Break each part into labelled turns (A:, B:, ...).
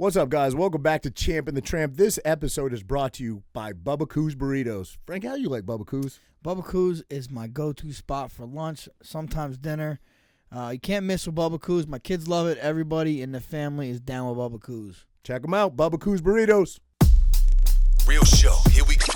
A: What's up, guys? Welcome back to Champ and the Tramp. This episode is brought to you by Bubba Coos Burritos. Frank, how do you like Bubba Coos?
B: Bubba Coos is my go-to spot for lunch, sometimes dinner. You can't miss with Bubba Coos. My kids love it. Everybody in the family is down with Bubba Coos.
A: Check them out, Bubba Coos Burritos.
C: Real show, here we go.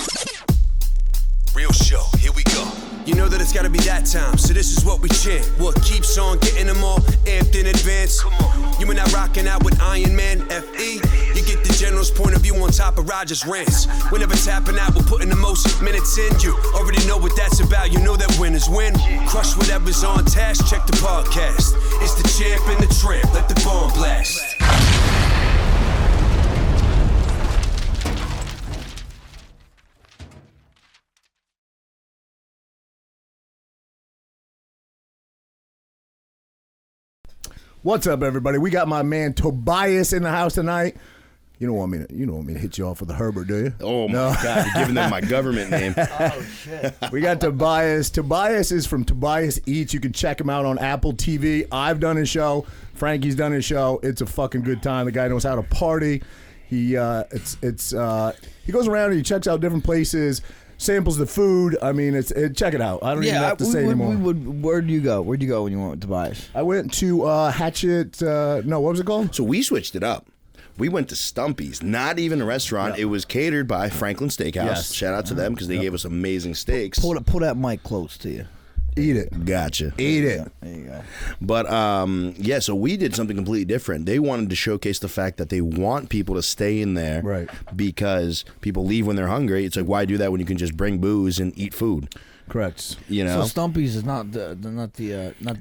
C: Real show, here we go. You know that it's gotta be that time, so this is what we chant. What keeps on getting them all amped in advance? Come on. You and I rocking out with Iron Man, FE. You get the general's point of view on top of Roger's rants. Whenever tapping out, we're putting the most minutes in. You already know what that's about, you know that winners win. Crush whatever's on task, check the podcast. It's the Champ and the Tramp, let the bomb blast.
A: What's up, everybody? We got my man Tobias in the house tonight. You don't want me to hit you off with a Herbert, do you?
D: Oh my God! You're giving them my government name.
B: Oh shit!
A: We got Tobias. Tobias is from Tobias Eats. You can check him out on Apple TV. I've done his show. Frankie's done his show. It's a fucking good time. The guy knows how to party. He goes around and he checks out different places. Samples the food. I mean, check it out. I don't even have to say anymore.
B: Where'd you go? Where'd you go when you went with Tobias?
A: I went to Hatchet. No, what was it called?
D: So we switched it up. We went to Stumpy's, not even a restaurant. Yeah. It was catered by Franklin Steakhouse. Yes. Shout out to them because they gave us amazing steaks.
B: Pull that mic close to you.
A: Eat it.
D: Gotcha.
A: Eat it.
B: There you go.
D: But, yeah, so we did something completely different. They wanted to showcase the fact that they want people to stay in there.
A: Right.
D: Because people leave when they're hungry. It's like, why do that when you can just bring booze and eat food?
A: Correct.
D: You know?
B: So Stumpy's is not the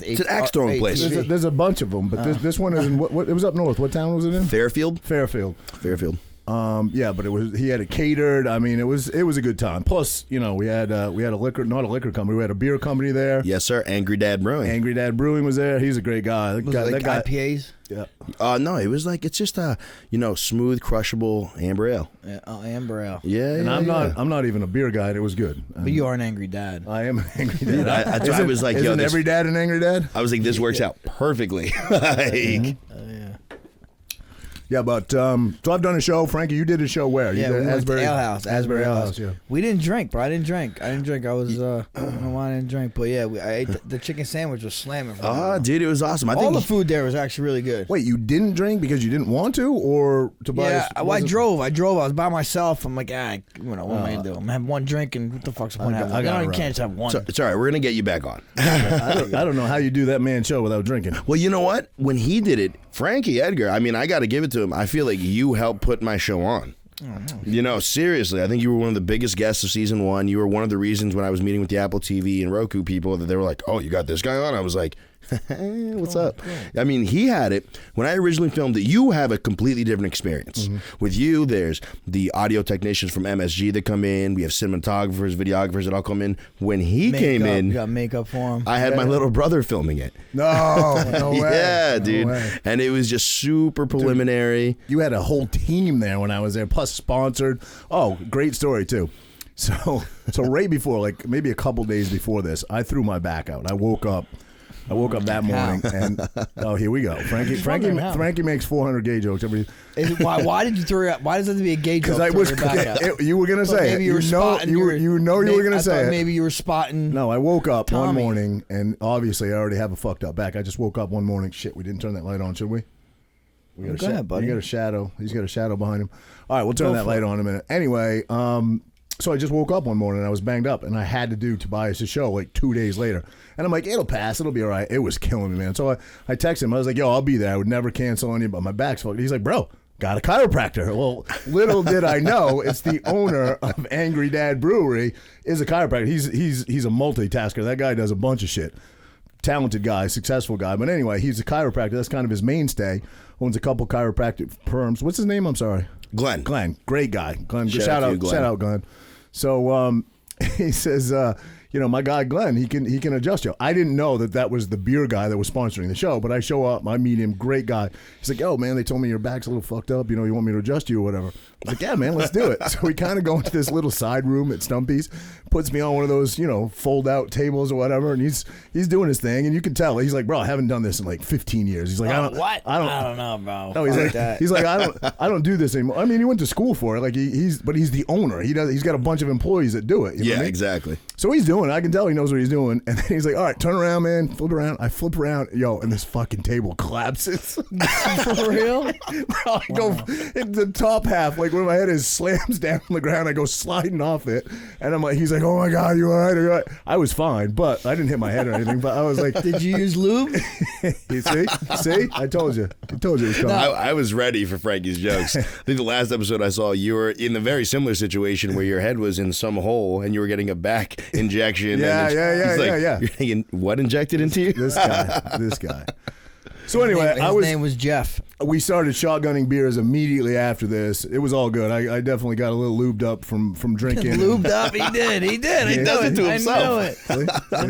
D: It's an axe throwing place.
A: There's a bunch of them, but this one is in, what it was up north. What town was it in?
D: Fairfield.
A: Yeah, but he had it catered. I mean, it was a good time. Plus, you know, we had a liquor, not a liquor company. We had a beer company there.
D: Yes, sir. Angry Dad Brewing.
A: Angry Dad Brewing was there. He's a great guy.
B: Was it like IPAs?
A: Yeah.
D: No, it was like, it's just smooth, crushable amber ale.
B: Yeah, amber ale.
D: Yeah,
A: and I'm not even a beer guy. And it was good.
B: But you are an angry dad.
A: I am an angry dad.
D: I was like,
A: isn't every dad an angry dad?
D: I was like, this works out perfectly.
A: Yeah. Yeah, but so I've done a show. Frankie, you did a show where?
B: Yeah, we went to Ale House.
A: Asbury Ale House, yeah.
B: We didn't drink, bro. I didn't drink. I was, I don't know why I didn't drink. But yeah, I ate the chicken sandwich was slamming.
D: Dude, it was awesome.
B: All the food there was actually really good.
A: Wait, you didn't drink because you didn't want to? Or Tobias?
B: Yeah, I drove. I was by myself. I'm like, what am I going to do? I'm having one drink and what the fuck's the point of having? You can't just have one.
D: So, it's all right. We're going to get you back on.
A: I don't know how you do that man show without drinking.
D: Well, you know what? When he did it, Frankie Edgar, I mean, I got to give it to him. I feel like you helped put my show on.
B: Oh, no.
D: You know, seriously, I think you were one of the biggest guests of season 1. You were one of the reasons when I was meeting with the Apple TV and Roku people that they were like, oh, you got this guy on? I was like, what's up? Cool. I mean, he had it. When I originally filmed it, you have a completely different experience. Mm-hmm. With you, there's the audio technicians from MSG that come in. We have cinematographers, videographers that all come in. When he came in,
B: you got makeup for him.
D: I had my little brother filming it.
A: No way.
D: Yeah, dude.
A: No way.
D: And it was just super preliminary.
A: Dude, you had a whole team there when I was there, plus sponsored. Oh, great story, too. So right before, like maybe a couple days before this, I threw my back out. I woke up that morning and here we go. Frankie makes 400 gay jokes every.
B: Why did you throw it out? Why does it have to be a gay joke?
A: Because you were gonna say
B: maybe
A: it. You were gonna say it.
B: Maybe you were spotting.
A: No, I woke up one morning and obviously I already have a fucked up back. I just woke up one morning. Shit, we didn't turn that light on, should we?
B: Go ahead, buddy.
A: You got a shadow. He's got a shadow behind him. All right, we'll turn that light on in a minute. Anyway, so I just woke up one morning and I was banged up and I had to do Tobias' show like 2 days later. And I'm like, it'll pass. It'll be all right. It was killing me, man. So I texted him. I was like, yo, I'll be there. I would never cancel on you, but my back's fucked. He's like, bro, got a chiropractor. Well, little did I know, it's the owner of Angry Dad Brewery is a chiropractor. He's a multitasker. That guy does a bunch of shit. Talented guy, successful guy. But anyway, he's a chiropractor. That's kind of his mainstay. Owns a couple chiropractic firms. What's his name? I'm sorry.
D: Glenn.
A: Great guy. Glenn.
D: Shout out, Glenn.
A: Shout out, Glenn. So he says, my guy Glenn, he can adjust you. I didn't know that was the beer guy that was sponsoring the show, but I show up, I meet him, great guy. He's like, yo, man, they told me your back's a little fucked up. You want me to adjust you or whatever. I was like, yeah, man, let's do it. So we kind of go into this little side room at Stumpy's, puts me on one of those, fold out tables or whatever, and he's doing his thing, and you can tell he's like, bro, I haven't done this in like 15 years. He's like, I don't know, bro. No, he's like, I don't do this anymore. I mean, he went to school for it. Like he's the owner. He's got a bunch of employees that do it. You know what I mean?
D: Exactly.
A: So he's doing it. I can tell he knows what he's doing. And then he's like, all right, turn around, man. Flip around. I flip around. Yo, and this fucking table collapses.
B: For real?
A: Bro, I go in the top half, like where my head is, slams down on the ground. I go sliding off it. And I'm like, he's like, oh my God, you all right? Are you all right? I was fine, but I didn't hit my head or anything. But I was like,
B: did you use lube?
A: You see? I told you. It was coming.
D: I was ready for Frankie's jokes. I think the last episode I saw, you were in a very similar situation where your head was in some hole and you were getting a back injection.
A: Yeah.
D: You're thinking, what injected into you?
A: This guy. So anyway,
B: his name was Jeff.
A: We started shotgunning beers immediately after this. It was all good. I definitely got a little lubed up from drinking.
B: Lubed up? He did. He
D: does it to himself.
B: I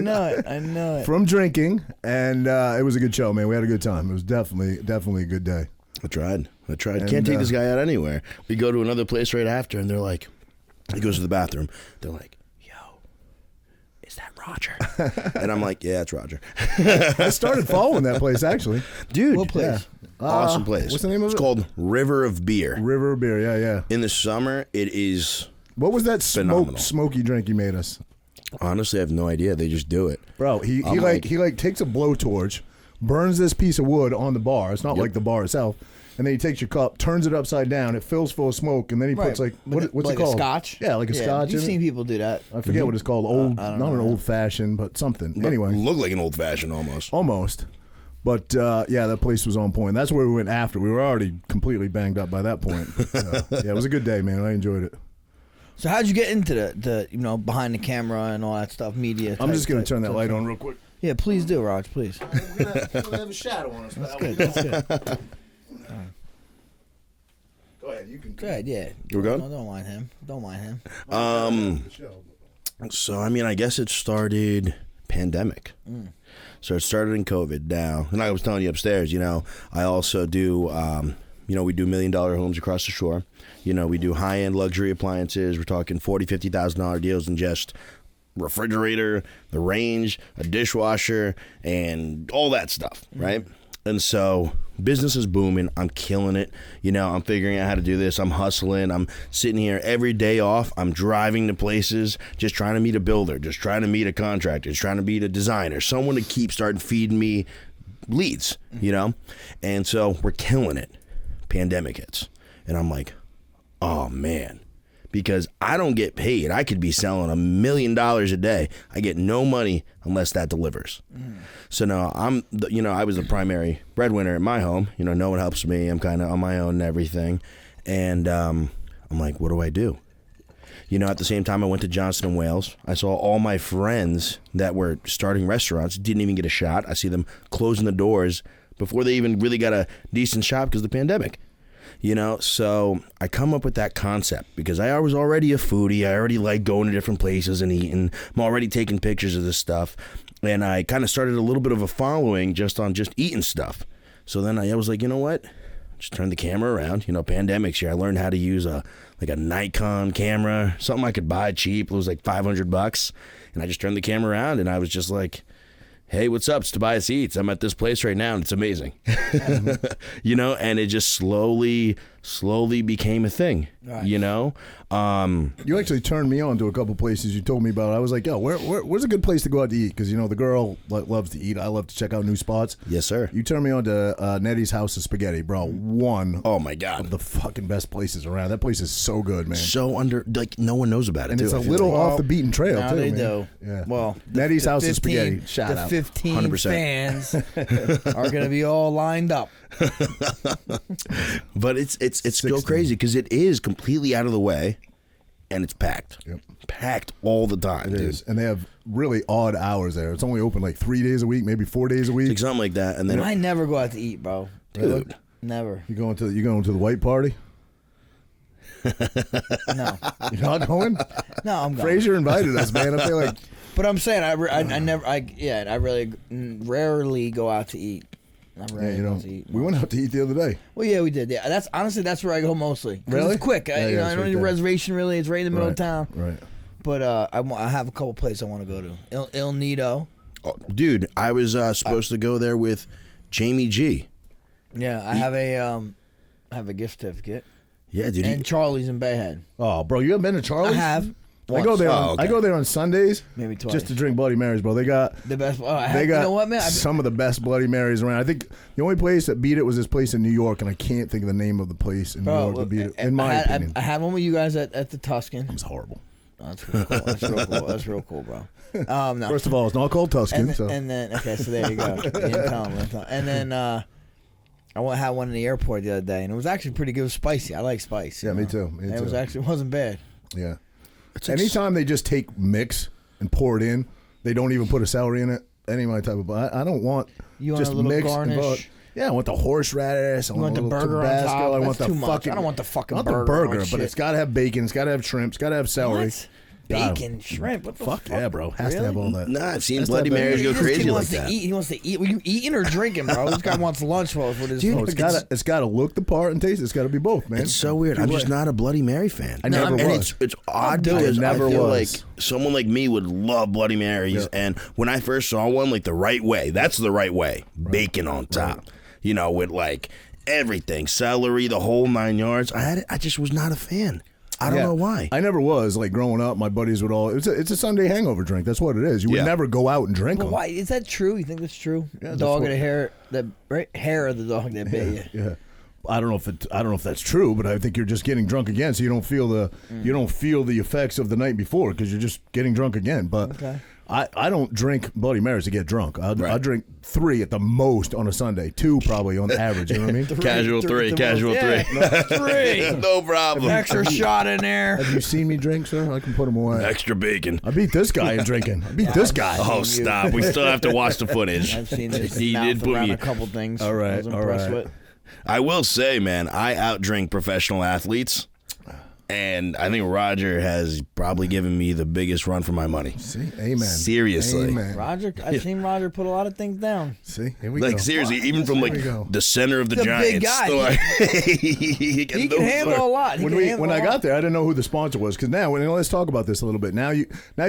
B: know it.
A: From drinking, and it was a good show, man. We had a good time. It was definitely a good day.
D: I tried. Can't take this guy out anywhere. We go to another place right after, and they're like, he goes to the bathroom. They're like, is that Roger? And I'm like, yeah, it's Roger.
A: I started following that place, actually.
D: Dude.
B: What place?
A: Yeah.
D: Awesome place.
A: What's the name of it?
D: It's called River of Beer.
A: River of Beer, yeah.
D: In the summer, it is
A: What was that
D: phenomenal.
A: smoky drink he made us?
D: Honestly, I have no idea. They just do it.
A: Bro, he takes a blowtorch, burns this piece of wood on the bar. It's not like the bar itself. And then he takes your cup, turns it upside down, it fills full of smoke, and then he puts what's
B: like
A: it called?
B: A scotch?
A: Yeah, like a scotch.
B: You've
A: in
B: seen
A: it.
B: people do that.
A: I forget what it's called. Not an old fashioned, but something. Anyway.
D: Look like an old fashioned almost.
A: Almost. But that place was on point. That's where we went after. We were already completely banged up by that point. It was a good day, man. I enjoyed it.
B: So how'd you get into the behind the camera and all that stuff, media?
A: I'm just going to turn that light on real quick.
B: Yeah, please do, Raj, please.
A: We're gonna have a shadow on us.
B: That's good.
A: Go ahead, you can.
B: Go ahead, yeah.
D: You were going?
B: No, don't mind him.
D: So, I mean, I guess it started pandemic. So it started in COVID now. And I was telling you upstairs, I also do, we do $1 million homes across the shore. We do high-end luxury appliances. We're talking $40,000, $50,000 deals in just refrigerator, the range, a dishwasher, and all that stuff, right? And so business is booming. I'm killing it. I'm figuring out how to do this. I'm hustling. I'm sitting here every day off. I'm driving to places, just trying to meet a builder, just trying to meet a contractor, just trying to meet a designer, someone to keep starting feeding me leads, And so we're killing it. Pandemic hits. And I'm like, oh, man. Because I don't get paid. I could be selling $1 million a day. I get no money unless that delivers. So now I was the primary breadwinner at my home. No one helps me. I'm kind of on my own and everything. And I'm like, what do I do? At the same time, I went to Johnson & Wales. I saw all my friends that were starting restaurants didn't even get a shot. I see them closing the doors before they even really got a decent shot because of the pandemic. So I come up with that concept because I was already a foodie. I already like going to different places and eating. I'm already taking pictures of this stuff. And I kind of started a little bit of a following just eating stuff. So then I was like, you know what? Just turn the camera around. Pandemic's here. I learned how to use a Nikon camera, something I could buy cheap. It was like $500. And I just turned the camera around and I was just like, hey, what's up? It's Tobias Eats. I'm at this place right now, and it's amazing. And it just slowly became a thing,
B: Right.
A: You actually turned me on to a couple places you told me about. I was like, yo, where's a good place to go out to eat? Because, the girl loves to eat. I love to check out new spots.
D: Yes, sir.
A: You turned me on to Nettie's House of Spaghetti, bro.
D: Oh, my God.
A: Of the fucking best places around. That place is so good, man.
D: So no one knows about it,
A: and
D: too.
A: it's a little off the beaten trail,
B: now
A: too,
B: they
A: man.
B: do.
A: Yeah.
B: Well,
A: Nettie's House of Spaghetti. Shout out.
B: 15
D: 100%.
B: fans are going to be all lined up.
D: But it's still crazy because it is completely out of the way, and it's packed.
A: Yep.
D: Packed all the time,
A: It
D: dude.
A: is. And they have really odd hours there. It's only open like 3 days a week, maybe 4 days a week.
D: Like something like that, and then
B: I never go out to eat, bro.
D: Dude.
B: Never.
A: You going to the white party?
B: No.
A: You're not going?
B: No, I'm going.
A: Frazier invited us, man. I feel like
B: But I'm saying I really rarely go out to eat.
A: We went out to eat the other day.
B: Well, yeah, we did. Yeah, that's where I go mostly.
A: Really?
B: It's quick. I don't need a reservation really. It's right in the middle of town.
A: Right.
B: But I have a couple places I want to go to. Il Nido.
D: Oh, dude, I was supposed to go there with Jamie G.
B: Yeah, I have a gift certificate.
D: Yeah, dude.
B: And Charlie's in Bayhead.
A: Oh, bro, you haven't been to Charlie's?
B: I have.
A: I go there.
D: Okay.
A: I go there on Sundays,
B: maybe twice,
A: just to drink Bloody Marys, bro. They got
B: the best.
A: They got
B: you know what, man?
A: some of the best Bloody Marys around. I think the only place that beat it was this place in New York, and I can't think of the name of the place in New York that beat it. In my opinion,
B: I had one with you guys at the Tuscan.
A: It was horrible.
B: Oh, that's real cool. That's real cool. That's real cool, bro. No.
A: First of all, it's not called Tuscan.
B: And then okay, so there you go. You didn't tell him. And then I had one in the airport the other day, and it was actually pretty good. It was spicy. I like spice.
A: Yeah, me too.
B: It wasn't bad.
A: Yeah. Anytime they just take mix and pour it in, they don't even put a celery in it. Any of my type of, I don't want
B: just
A: a
B: little
A: mix.
B: garnish.
A: Yeah, I want the horseradish. I want
B: the burger
A: Tabasco.
B: on top.
A: I want
B: That's
A: the
B: too much.
A: fucking.
B: I don't want the fucking
A: not
B: burger.
A: the burger, but it's got to have bacon. It's got to have shrimp. It's got to have celery.
B: What? Bacon, shrimp. What the fuck?
A: Yeah, bro. Has to have all that.
D: Nah, I've seen Bloody Marys go crazy like that.
B: He wants to eat. Were you eating or drinking, bro? This guy wants lunch with his
A: Dude, it's got to look the part and taste. It's got to be both, man.
D: It's so weird. I'm just not a Bloody Mary fan.
A: I never was.
D: It's odd because I feel like
A: was.
D: someone like me would love Bloody Marys, and when I first saw one, like the right way, that's the right way. Bacon on top, with like everything, celery, the whole 9 yards. I just was not a fan. I don't know why.
A: I never was. Like growing up, my buddies would all. It's a Sunday hangover drink. That's what it is. You would never go out and drink them.
B: Why is that true? You think that's true?
A: Yeah,
B: the dog and the hair, hair of the dog that bit you.
A: Yeah. I don't know if that's true, but I think you're just getting drunk again, so you don't feel the effects of the night before because you're just getting drunk again. But
B: okay.
A: I don't drink Bloody Marys to get drunk. I drink 3 at the most on a Sunday, 2 probably on average. You know what I mean?
D: Casual 3.
B: 3.
D: No problem.
B: Extra shot in there.
A: Have you seen me drink, sir? I can put them away.
D: Extra bacon.
A: I beat this guy in drinking. I beat this guy.
D: Oh, stop. We still have to watch the footage.
B: I've seen this.
D: He did put me
B: a couple things.
A: All right,
B: I was impressed with.
D: I will say, man, I outdrink professional athletes, and I think Roger has probably given me the biggest run for my money.
A: See, amen.
D: Seriously,
A: amen.
B: Roger, I've seen Roger put a lot of things down.
A: See, here we go.
D: Like seriously, even from like the center of the
B: He's a
D: Giants.
B: big guy.
D: So, like,
B: He can handle a lot.
A: When I got there, I didn't know who the sponsor was because now, let's talk about this a little bit. Now you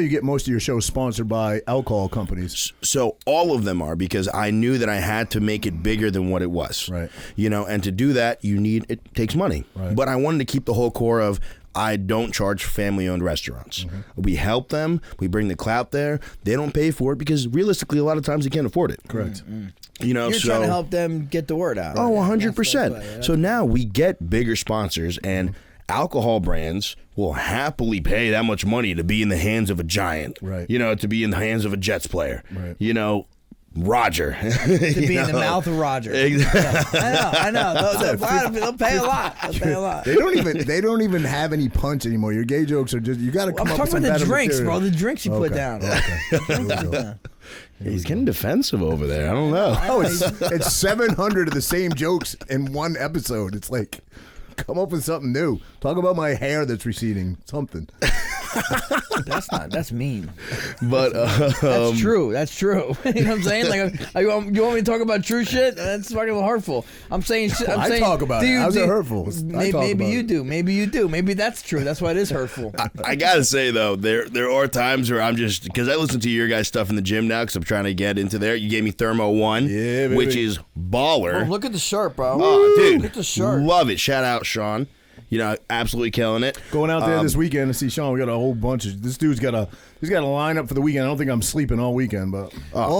A: get most of your shows sponsored by alcohol companies.
D: So all of them are because I knew that I had to make it bigger than what it was.
A: Right.
D: And to do that, it takes money.
A: Right.
D: But I wanted to keep the whole core of I don't charge family-owned restaurants. Mm-hmm. We help them. We bring the clout there. They don't pay for it because realistically, a lot of times they can't afford it.
A: Correct.
B: Mm-hmm. You're trying to help them get the word out.
D: Oh, 100%. So now we get bigger sponsors, and alcohol brands will happily pay that much money to be in the hands of a giant.
A: Right.
D: To be in the hands of a Jets player.
A: Right.
D: Roger.
B: To be in the mouth of Roger. I know. They'll pay a lot.
A: They don't even have any punch anymore. Your gay jokes are just, you got to come up with some better
B: I'm talking about the drinks,
A: material.
B: bro. The drinks you put down.
A: Okay.
D: He's getting defensive over there. I don't know.
A: Oh, it's 700 of the same jokes in one episode. It's like, come up with something new. Talk about my hair that's receding. Something.
B: That's mean.
D: But
B: that's true. That's true. You know what I'm saying? Like, you want me to talk about true shit? That's fucking hurtful. I'm saying.
A: I talk about it. How's it hurtful?
B: Maybe you do. Maybe that's true. That's why it is hurtful.
D: I gotta say though, there are times where I'm just because I listen to your guys' stuff in the gym now because I'm trying to get into there. You gave me Thermo 1, which is baller.
B: Oh, look at the shirt, bro.
D: Oh, dude,
B: look at the shirt.
D: Love it. Shout out, Sean. Absolutely killing it.
A: Going out there this weekend to see Sean. We got a whole bunch of this dude's got a lineup for the weekend. I don't think I'm sleeping all weekend, but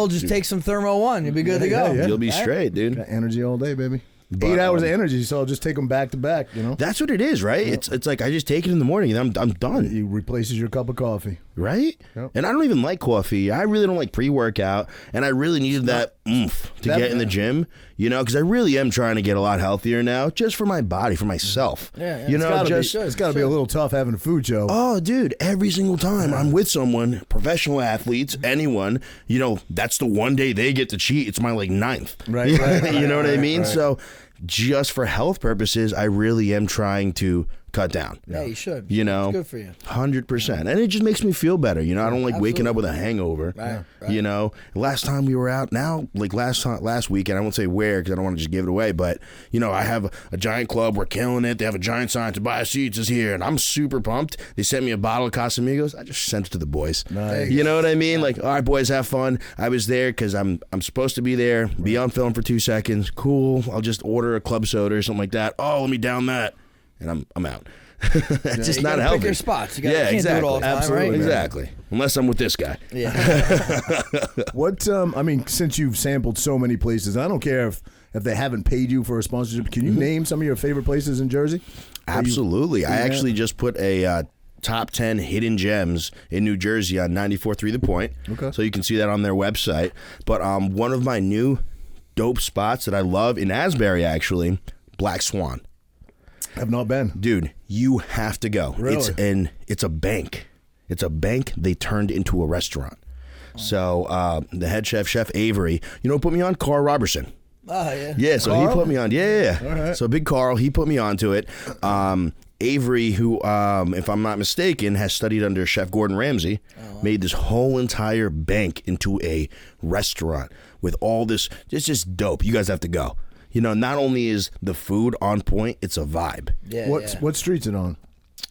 B: just take some Thermo 1. You'll be good to go.
A: Yeah.
D: You'll be straight, dude.
A: Got energy all day, baby. 8 hours of energy, so I'll just take them back to back.
D: That's what it is, right? Yep. It's like I just take it in the morning and I'm done.
A: It replaces your cup of coffee,
D: right?
A: Yep.
D: And I don't even like coffee. I really don't like pre-workout, and I really needed that oomph to get in the gym. Because I really am trying to get a lot healthier now, just for my body, for myself.
B: Yeah.
A: It's got to be a little tough having a food show.
D: Oh, dude! Every single time I'm with someone, professional athletes, anyone, that's the one day they get to cheat. It's my 9th.
A: Right.
D: You know what I mean?
A: Right.
D: So, just for health purposes, I really am trying to cut down.
B: Yeah, you should.
D: You know,
B: it's good for you.
D: 100%, and it just makes me feel better. You know, I don't like waking up with a hangover.
B: Right.
D: You know, last time we were out, now like last weekend, I won't say where because I don't want to just give it away, but you know, I have a giant club. We're killing it. They have a giant sign. TobiasEats is here, and I'm super pumped. They sent me a bottle of Casamigos. I just sent it to the boys.
A: Nice.
D: You know what I mean? Like, all right, boys, have fun. I was there because I'm supposed to be there. Be on film for 2 seconds. Cool. I'll just order a club soda or something like that. Oh, let me down that, and I'm out. It's just not healthy.
B: Pick your spots. You
D: yeah,
B: can't
D: exactly.
B: do it all the time,
A: Absolutely,
B: right?
D: Exactly. Unless I'm with this guy.
B: Yeah.
A: What I mean, since you've sampled so many places, I don't care if they haven't paid you for a sponsorship. Can you name some of your favorite places in Jersey?
D: Absolutely. I actually just put a top 10 hidden gems in New Jersey on 94.3 The Point.
A: Okay.
D: So you can see that on their website. But one of my new dope spots that I love in Asbury, actually, Black Swan.
A: Have not been.
D: Dude, you have to go.
A: Really?
D: It's a bank. It's a bank they turned into a restaurant. So the head chef, Chef Avery, you know who put me on? Carl Robertson.
B: Oh, yeah.
D: Yeah, so
A: Carl?
D: he put me on. Yeah.
A: All right.
D: So Big Carl, he put me onto it. Avery, who, if I'm not mistaken, has studied under Chef Gordon Ramsay, made this whole entire bank into a restaurant with all this. It's just dope. You guys have to go. You know, not only is the food on point, it's a vibe.
B: Yeah,
A: What street's it on?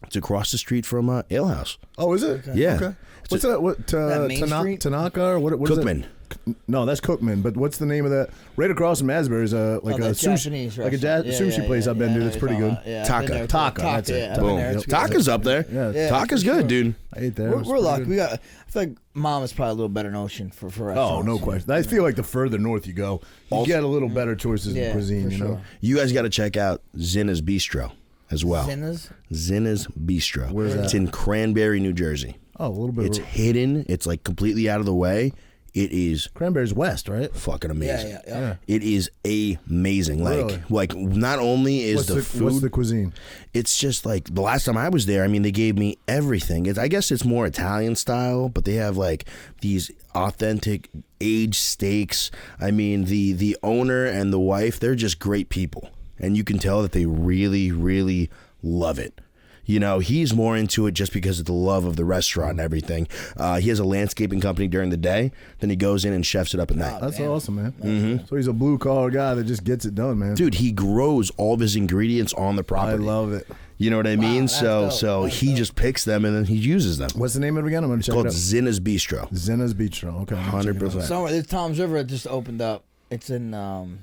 D: It's across the street from Ale House.
A: Oh, is it?
D: Yeah.
A: Okay. What's that? What
B: That Main Street?
A: Tanaka or what? Is
D: Cookman.
A: it? No, that's Cookman. But what's the name of that? Right across from Asbury is a
B: that
A: sushi,
B: Japanese
A: like a
B: restaurant.
A: sushi place I've been to. That's pretty good.
D: Taka.
A: Taka, that's it.
B: I've been there. It's good.
D: Taka's up there.
A: Yeah.
D: Taka's good, dude.
A: I ate there.
B: We're lucky. We got. I feel like Mom is probably a little better in Ocean for
A: Oh,
B: restaurants.
A: no question. I feel like the further north you go, you get a little better choices in cuisine.
B: for
A: You know.
B: sure.
D: You guys got to check out Zinna's Bistro as well. Zinna's Bistro.
A: Where's that?
D: It's in Cranberry, New Jersey.
A: Oh, a little bit.
D: It's hidden. It's like completely out of the way. It is
A: Cranberry's west, right?
D: fucking amazing.
B: Yeah.
D: It is amazing.
A: Really?
D: Like not only is the food,
A: what's the cuisine?
D: it's just like the last time I was there, I mean, they gave me everything. I guess it's more Italian style, but they have like these authentic aged steaks. I mean, the owner and the wife, they're just great people. And you can tell that they really, really love it. You know, he's more into it just because of the love of the restaurant and everything. He has a landscaping company during the day. Then he goes in and chefs it up at night.
A: That's awesome, man. Mm-hmm. So he's a blue collar guy that just gets it done, man.
D: Dude, he grows all of his ingredients on the
A: I
D: property.
A: love it.
D: You know what I mean?
B: that's
D: So
B: dope. That's
D: he
B: dope.
D: just picks them and then he uses them.
A: What's the name of it again? I'm going to check
D: It's called
A: it out.
D: Zinna's Bistro.
A: Zinna's Bistro. Okay. I'm gonna check it out.
D: 100%.
B: Somewhere, this Tom's River just opened up. It's in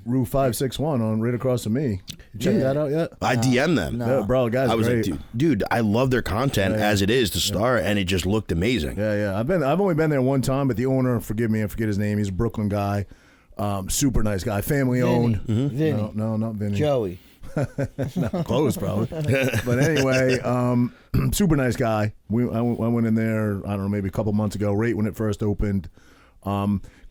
A: Rue 561 on right across from me. You check that out yet?
D: I DM them.
A: Yeah, bro, the guy's
D: I was
A: great.
D: like, dude, I love their content as it is to start, and it just looked amazing.
A: Yeah. I've only been there one time, but the owner, forgive me, I forget his name. He's a Brooklyn guy. Super nice guy. Family owned.
B: Vinny.
A: No, not Vinny.
B: Joey.
A: Close, probably. But anyway, super nice guy. I went in there, I don't know, maybe a couple months ago, right when it first opened.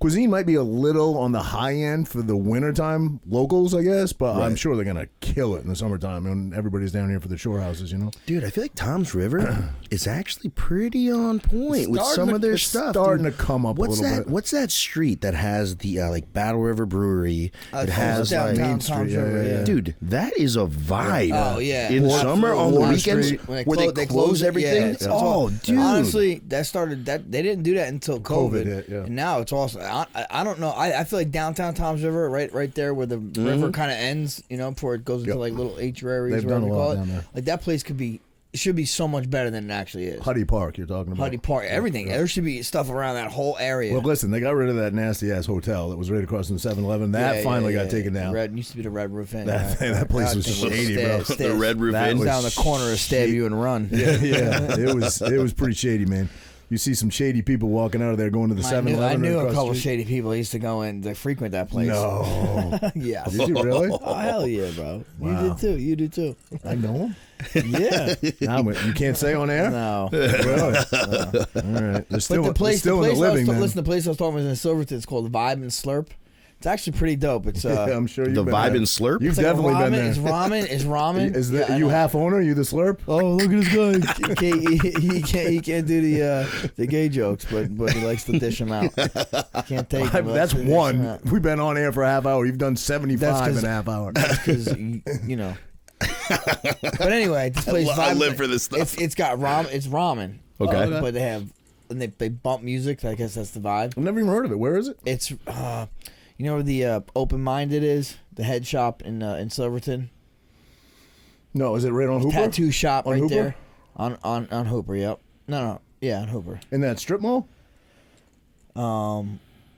A: Cuisine might be a little on the high end for the wintertime locals, I guess, but I'm sure they're going to kill it in the summertime when everybody's down here for the shore houses, you know?
D: Dude, I feel like Tom's River is actually pretty on point with some of their stuff.
A: Starting
D: dude.
A: to come up a little bit.
D: What's that street that has the like Battle River Brewery? It has like
B: downtown
A: Main Street,
B: Tom's River,
A: yeah.
D: dude, that is a vibe.
B: Oh, yeah.
D: In the
B: Wall
D: summer on the
A: Wall
D: weekends
A: Street.
D: where they close
B: it,
D: everything.
B: yeah, it's
D: Oh, dude.
B: Honestly, they didn't do that until COVID
A: hit, yeah.
B: and now it's awesome. I don't know. I feel like downtown Tom's River, right there where the river kind of ends, you know, before it goes into like little eateries,
A: They've
B: whatever
A: done
B: you
A: a
B: call
A: lot
B: it.
A: down there.
B: Like that place should be so much better than it actually is.
A: Huddy Park, you're talking about.
B: Huddy Park, everything. There should be stuff around that whole area.
A: Well, listen, they got rid of that nasty ass hotel that was right across from the 7-Eleven. That finally got taken down.
B: Red used to be the Red Roof Inn.
A: That place was shady, bro.
D: The Red Roof
A: That
D: Inn.
A: was
B: down the corner, stab you and run.
A: Yeah, it was pretty shady, man. You see some shady people walking out of there going to the 7-Eleven.
B: I knew
A: right
B: a
A: across
B: couple
A: the street.
B: shady people. I used to go in to frequent that place.
A: No.
B: Yeah.
A: Did you really?
B: Oh, hell yeah, bro.
A: Wow.
B: You did too. You did too.
A: I know him.
B: Yeah.
A: You can't say on air?
B: No.
A: Really? All right. They're still,
B: But the place,
A: they're still in the living, man.
C: Listen, the place I was talking about is in Silverton. It's called Vibe and Slurp. It's actually pretty dope. It's
A: Yeah, I'm sure you've
D: The
A: been
D: Vibe
A: there.
D: and Slurp?
A: You've
B: it's like
A: definitely been there.
B: It's ramen.
A: Is
B: Yeah, I
A: you
B: know.
A: half owner? You the slurp?
B: Oh, look at this guy! He can't do the gay jokes, but he likes to dish them out. Can't take them.
A: That's one. We've been on air for a half hour. You've done 75
B: That's 'cause-
A: in a half hour.
B: Because you know, But anyway, this place.
D: I live for this stuff.
B: It's got it's ramen.
D: Okay.
B: But they have and they bump music. So I guess that's the vibe.
A: I've never even heard of it. Where is it?
B: It's you know where the Open Minded is, the head shop in Silverton.
A: No, is it right on Hooper?
B: Tattoo shop
A: On
B: right
A: Hooper?
B: there on Hooper. Yep. No, yeah, on Hooper.
A: In that strip mall?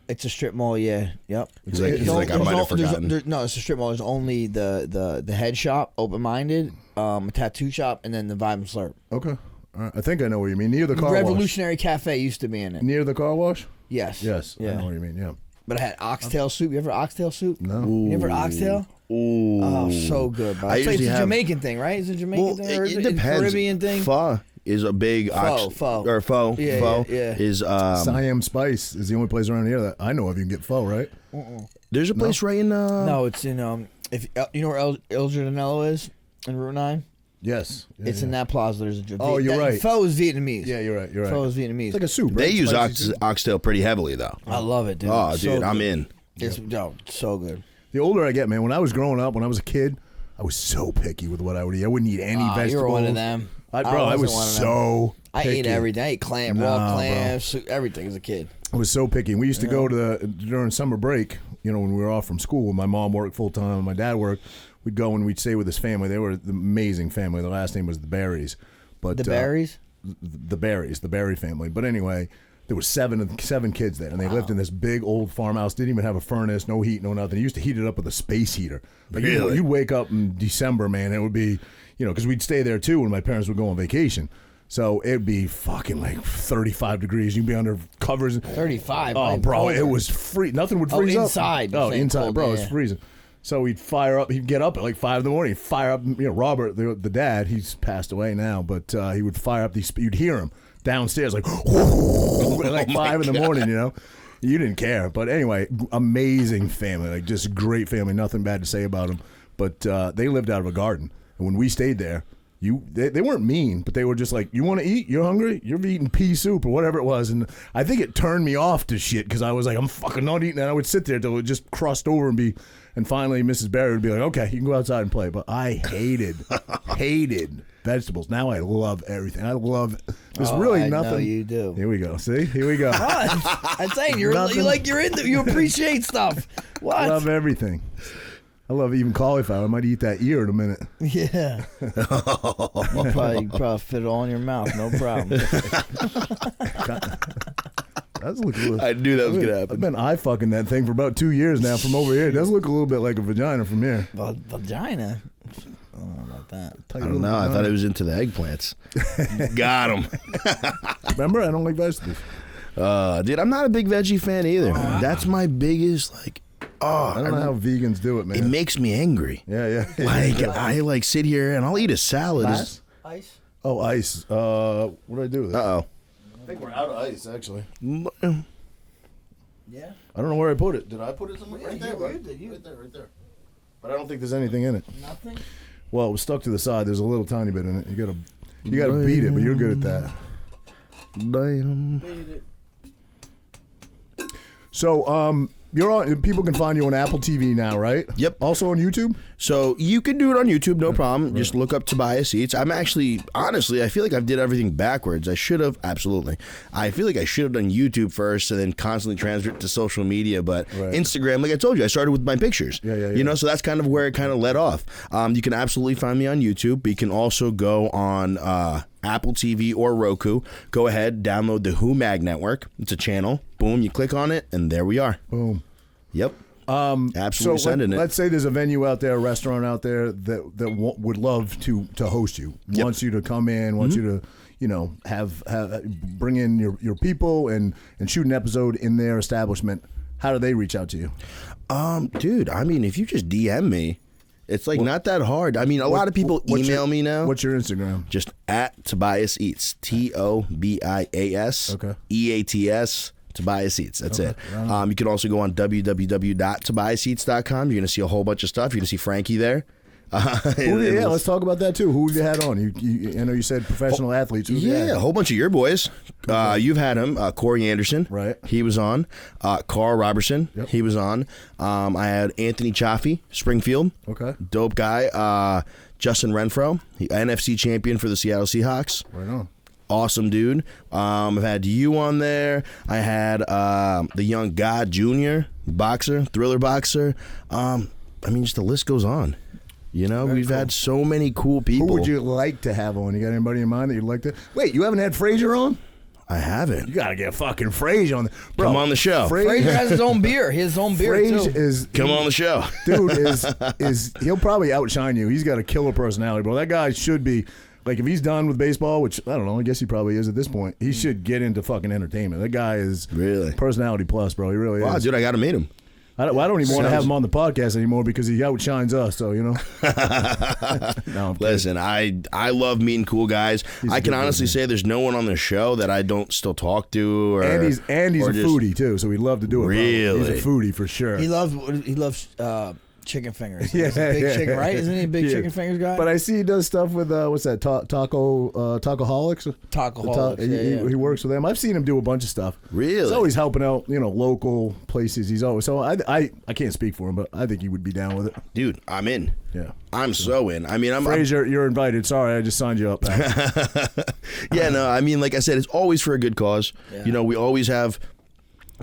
B: It's a strip mall. Yeah. Yep.
D: He's like, I might have forgotten.
B: No, it's a strip mall. There's only the head shop, Open Minded, a tattoo shop, and then the Vibe Slur.
A: Okay. All right. I think I know what you mean. Near the car
B: Revolutionary Cafe used to be in
A: wash.
B: it.
A: Near the car wash?
B: Yes.
A: Yes.
B: Yeah.
A: I know what you mean. Yeah.
B: But I had oxtail soup. You ever oxtail soup?
A: No.
B: You ever oxtail?
D: Ooh.
B: Oh, so good, bro.
D: I
B: It's
D: usually
B: a
D: have-
B: Jamaican thing, right? Is it a Jamaican
D: Well,
B: thing? Or is
D: it
B: it a
D: depends.
B: Caribbean thing?
D: Pho is a big
B: Pho.
D: or pho.
B: Yeah,
D: Pho
B: yeah.
D: is
A: Siam Spice is the only place around here that I know of you can get pho, right?
D: there's a place right in
B: No, it's in if you know where El Giardinello is in Route 9.
A: Yes. Yeah,
B: It's in that plaza. There's a
A: Oh, you're right.
B: Pho is Vietnamese.
A: Yeah, you're right. You're right.
B: Pho is Vietnamese.
A: It's like a soup, right?
D: They use
A: Spicy soup.
D: oxtail pretty heavily though.
B: I love it, dude.
D: Oh,
B: So
D: dude, I'm
B: good.
D: in.
B: It's so good.
A: The older I get, man, when I was growing up, when I was a kid, I was so picky with what I would eat. I wouldn't eat any vegetables.
B: You were one of them.
A: I
B: wasn't
A: was
B: one of them.
A: so
B: I
A: picky.
B: ate everything. I ate clam,
A: Nah,
B: raw
A: bro.
B: clams, soup, everything as a kid.
A: I was so picky. We used to go to during summer break, when we were off from school. My mom worked full time and my dad worked. We'd go and we'd stay with his family. They were the amazing family. Their last name was the Berries. But
B: The berries?
A: the Berries, the Berry family. But anyway, there were seven kids there, and they lived in this big old farmhouse. Didn't even have a furnace, no heat, no nothing. They used to heat it up with a space heater. Like
D: Really?
A: you'd wake up in December, man. It would be, because we'd stay there too when my parents would go on vacation. So it'd be fucking like 35 degrees. You'd be under covers.
B: 35.
A: Oh,
B: like,
A: bro,
B: colder.
A: it was free. Nothing would freeze up.
B: inside, you're
A: Oh,
B: saying
A: inside,
B: cold,
A: bro.
B: yeah.
A: It was freezing. So he'd fire up. He'd get up at like 5 in the morning. He'd fire up. Robert, the dad, he's passed away now, but he would fire up these. You'd hear him downstairs like, like 5 in the morning. You didn't care. But anyway, amazing family. Like just great family. Nothing bad to say about them. But they lived out of a garden, and when we stayed there. They weren't mean, but they were just like, you want to eat? You're hungry? You're eating pea soup or whatever it was. And I think it turned me off to shit because I was like, I'm fucking not eating that. I would sit there till it just crossed over and finally Mrs. Barry would be like, okay, you can go outside and play. But I hated vegetables. Now I love everything. I love, there's really
B: I
A: nothing.
B: know you do.
A: Here we go. See? Here we go.
B: I'm saying you're
A: Nothing.
B: you appreciate stuff. What?
A: I love everything. I love even cauliflower. I might eat that ear in a minute.
B: Yeah. You probably fit it all in your mouth. No problem.
A: That's look a little,
D: I knew that was gonna happen.
A: I've been eye fucking that thing for about 2 years now from over here. It does look a little bit like a vagina from here.
B: Vagina. I don't know about that.
D: I don't know. I thought it was into the eggplants. Got him.
A: Remember, I don't like vegetables.
D: Dude, I'm not a big veggie fan either. That's my biggest
A: I don't know how vegans do it, man.
D: It makes me angry.
A: Yeah.
D: I sit here and I'll eat a salad.
A: Ice?
B: Ice.
A: Oh, ice. What did I do with it?
D: Uh-oh.
A: I think we're out of ice, actually.
B: Yeah.
A: I don't know where I put it. Did I put it somewhere?
B: Yeah,
A: Right there,
B: you
A: right?
B: did, you.
A: Right there. But I don't think there's anything in it.
B: Nothing.
A: Well, it was stuck to the side. There's a little tiny bit in it. You gotta beat it, but you're good at that.
D: Damn.
A: So, you're on. People can find you on Apple TV now, right?
D: Yep.
A: Also on YouTube.
D: So you can do it on YouTube, no problem. Just look up Tobias Eats. I'm actually, honestly, I feel like I did everything backwards. I should have, absolutely. I feel like I should have done YouTube first and then constantly transfer it to social media. But Instagram, like I told you, I started with my pictures.
A: Yeah.
D: So that's kind of where it kind of led off. You can absolutely find me on YouTube, but you can also go on Apple TV or Roku. Go ahead, download the Who Mag Network. It's a channel. Boom, you click on it, and there we are.
A: Boom.
D: Yep. Absolutely sending it.
A: Let's say there's a venue out there, a restaurant out there that would love to host you, wants you to come in, wants you to, have bring in your people and shoot an episode in their establishment. How do they reach out to you?
D: Dude, I mean, if you just DM me, it's like not that hard. I mean, a lot of people email me now.
A: What's your Instagram?
D: Just at Tobias Eats. TOBIAS.
A: Okay.
D: EATS. Tobias Eats. That's it. You can also go on www.tobiaseats.com. You're going to see a whole bunch of stuff. You're going to see Frankie there.
A: Let's talk about that too. Who have you had on? I know you said professional athletes. Who have you had?
D: A whole bunch of your boys. You've had him. Corey Anderson.
A: Right.
D: He was on. Carl Robertson.
A: Yep.
D: He was on. I had Anthony Chaffee, Springfield.
A: Okay.
D: Dope guy. Justin Renfro, NFC champion for the Seattle Seahawks.
A: Right on.
D: Awesome dude. I've had you on there. I had the young God Jr. boxer, thriller boxer. I mean, just the list goes on. You know, we've had so many cool people.
A: Who would you like to have on? You got anybody in mind that you'd like to? Wait, you haven't had Frazier on?
D: I haven't.
A: You gotta get fucking Frazier on. Bro,
D: come on the show.
B: Frazier has his own beer. His own beer too.
D: Come on the show.
A: Dude is he'll probably outshine you. He's got a killer personality, bro. That guy should be like, if he's done with baseball, which I don't know, I guess he probably is at this point. He should get into fucking entertainment. That guy is
D: really
A: personality plus, bro. He really is.
D: Wow, dude, I got to meet him.
A: I don't even want to have him on the podcast anymore because he outshines us. So you know. No,
D: listen, I love meeting cool guys. I can honestly say there's no one on the show that I don't still talk to.
A: And he's a foodie too, so we'd love to do it.
D: Really,
A: bro. He's a foodie for sure.
B: He loves chicken fingers. Yeah, big chicken, right? Isn't he a big chicken fingers guy?
A: But I see he does stuff with what's that? Tacoholics.
B: Tacoholics.
A: He works with them. I've seen him do a bunch of stuff.
D: Really?
A: He's always helping out, local places. He's always I can't speak for him, but I think he would be down with it.
D: Dude, I'm in.
A: Yeah,
D: I'm so in. I mean,
A: Frazier, you're invited. Sorry, I just signed you up.
D: Yeah, no, I mean, like I said, it's always for a good cause. Yeah. We always have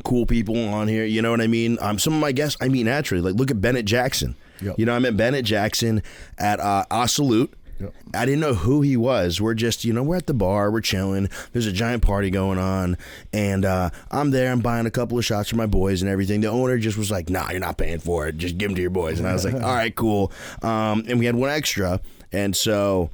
D: cool people on here, you know what I mean? Some of my guests I meet naturally. Like, look at Bennett Jackson. Yep. I met Bennett Jackson at Salute. Yep. I didn't know who he was. We're just, we're at the bar, we're chilling. There's a giant party going on, and I'm there. I'm buying a couple of shots for my boys and everything. The owner just was like, "Nah, you're not paying for it. Just give them to your boys." And I was like, "All right, cool." And we had one extra, and so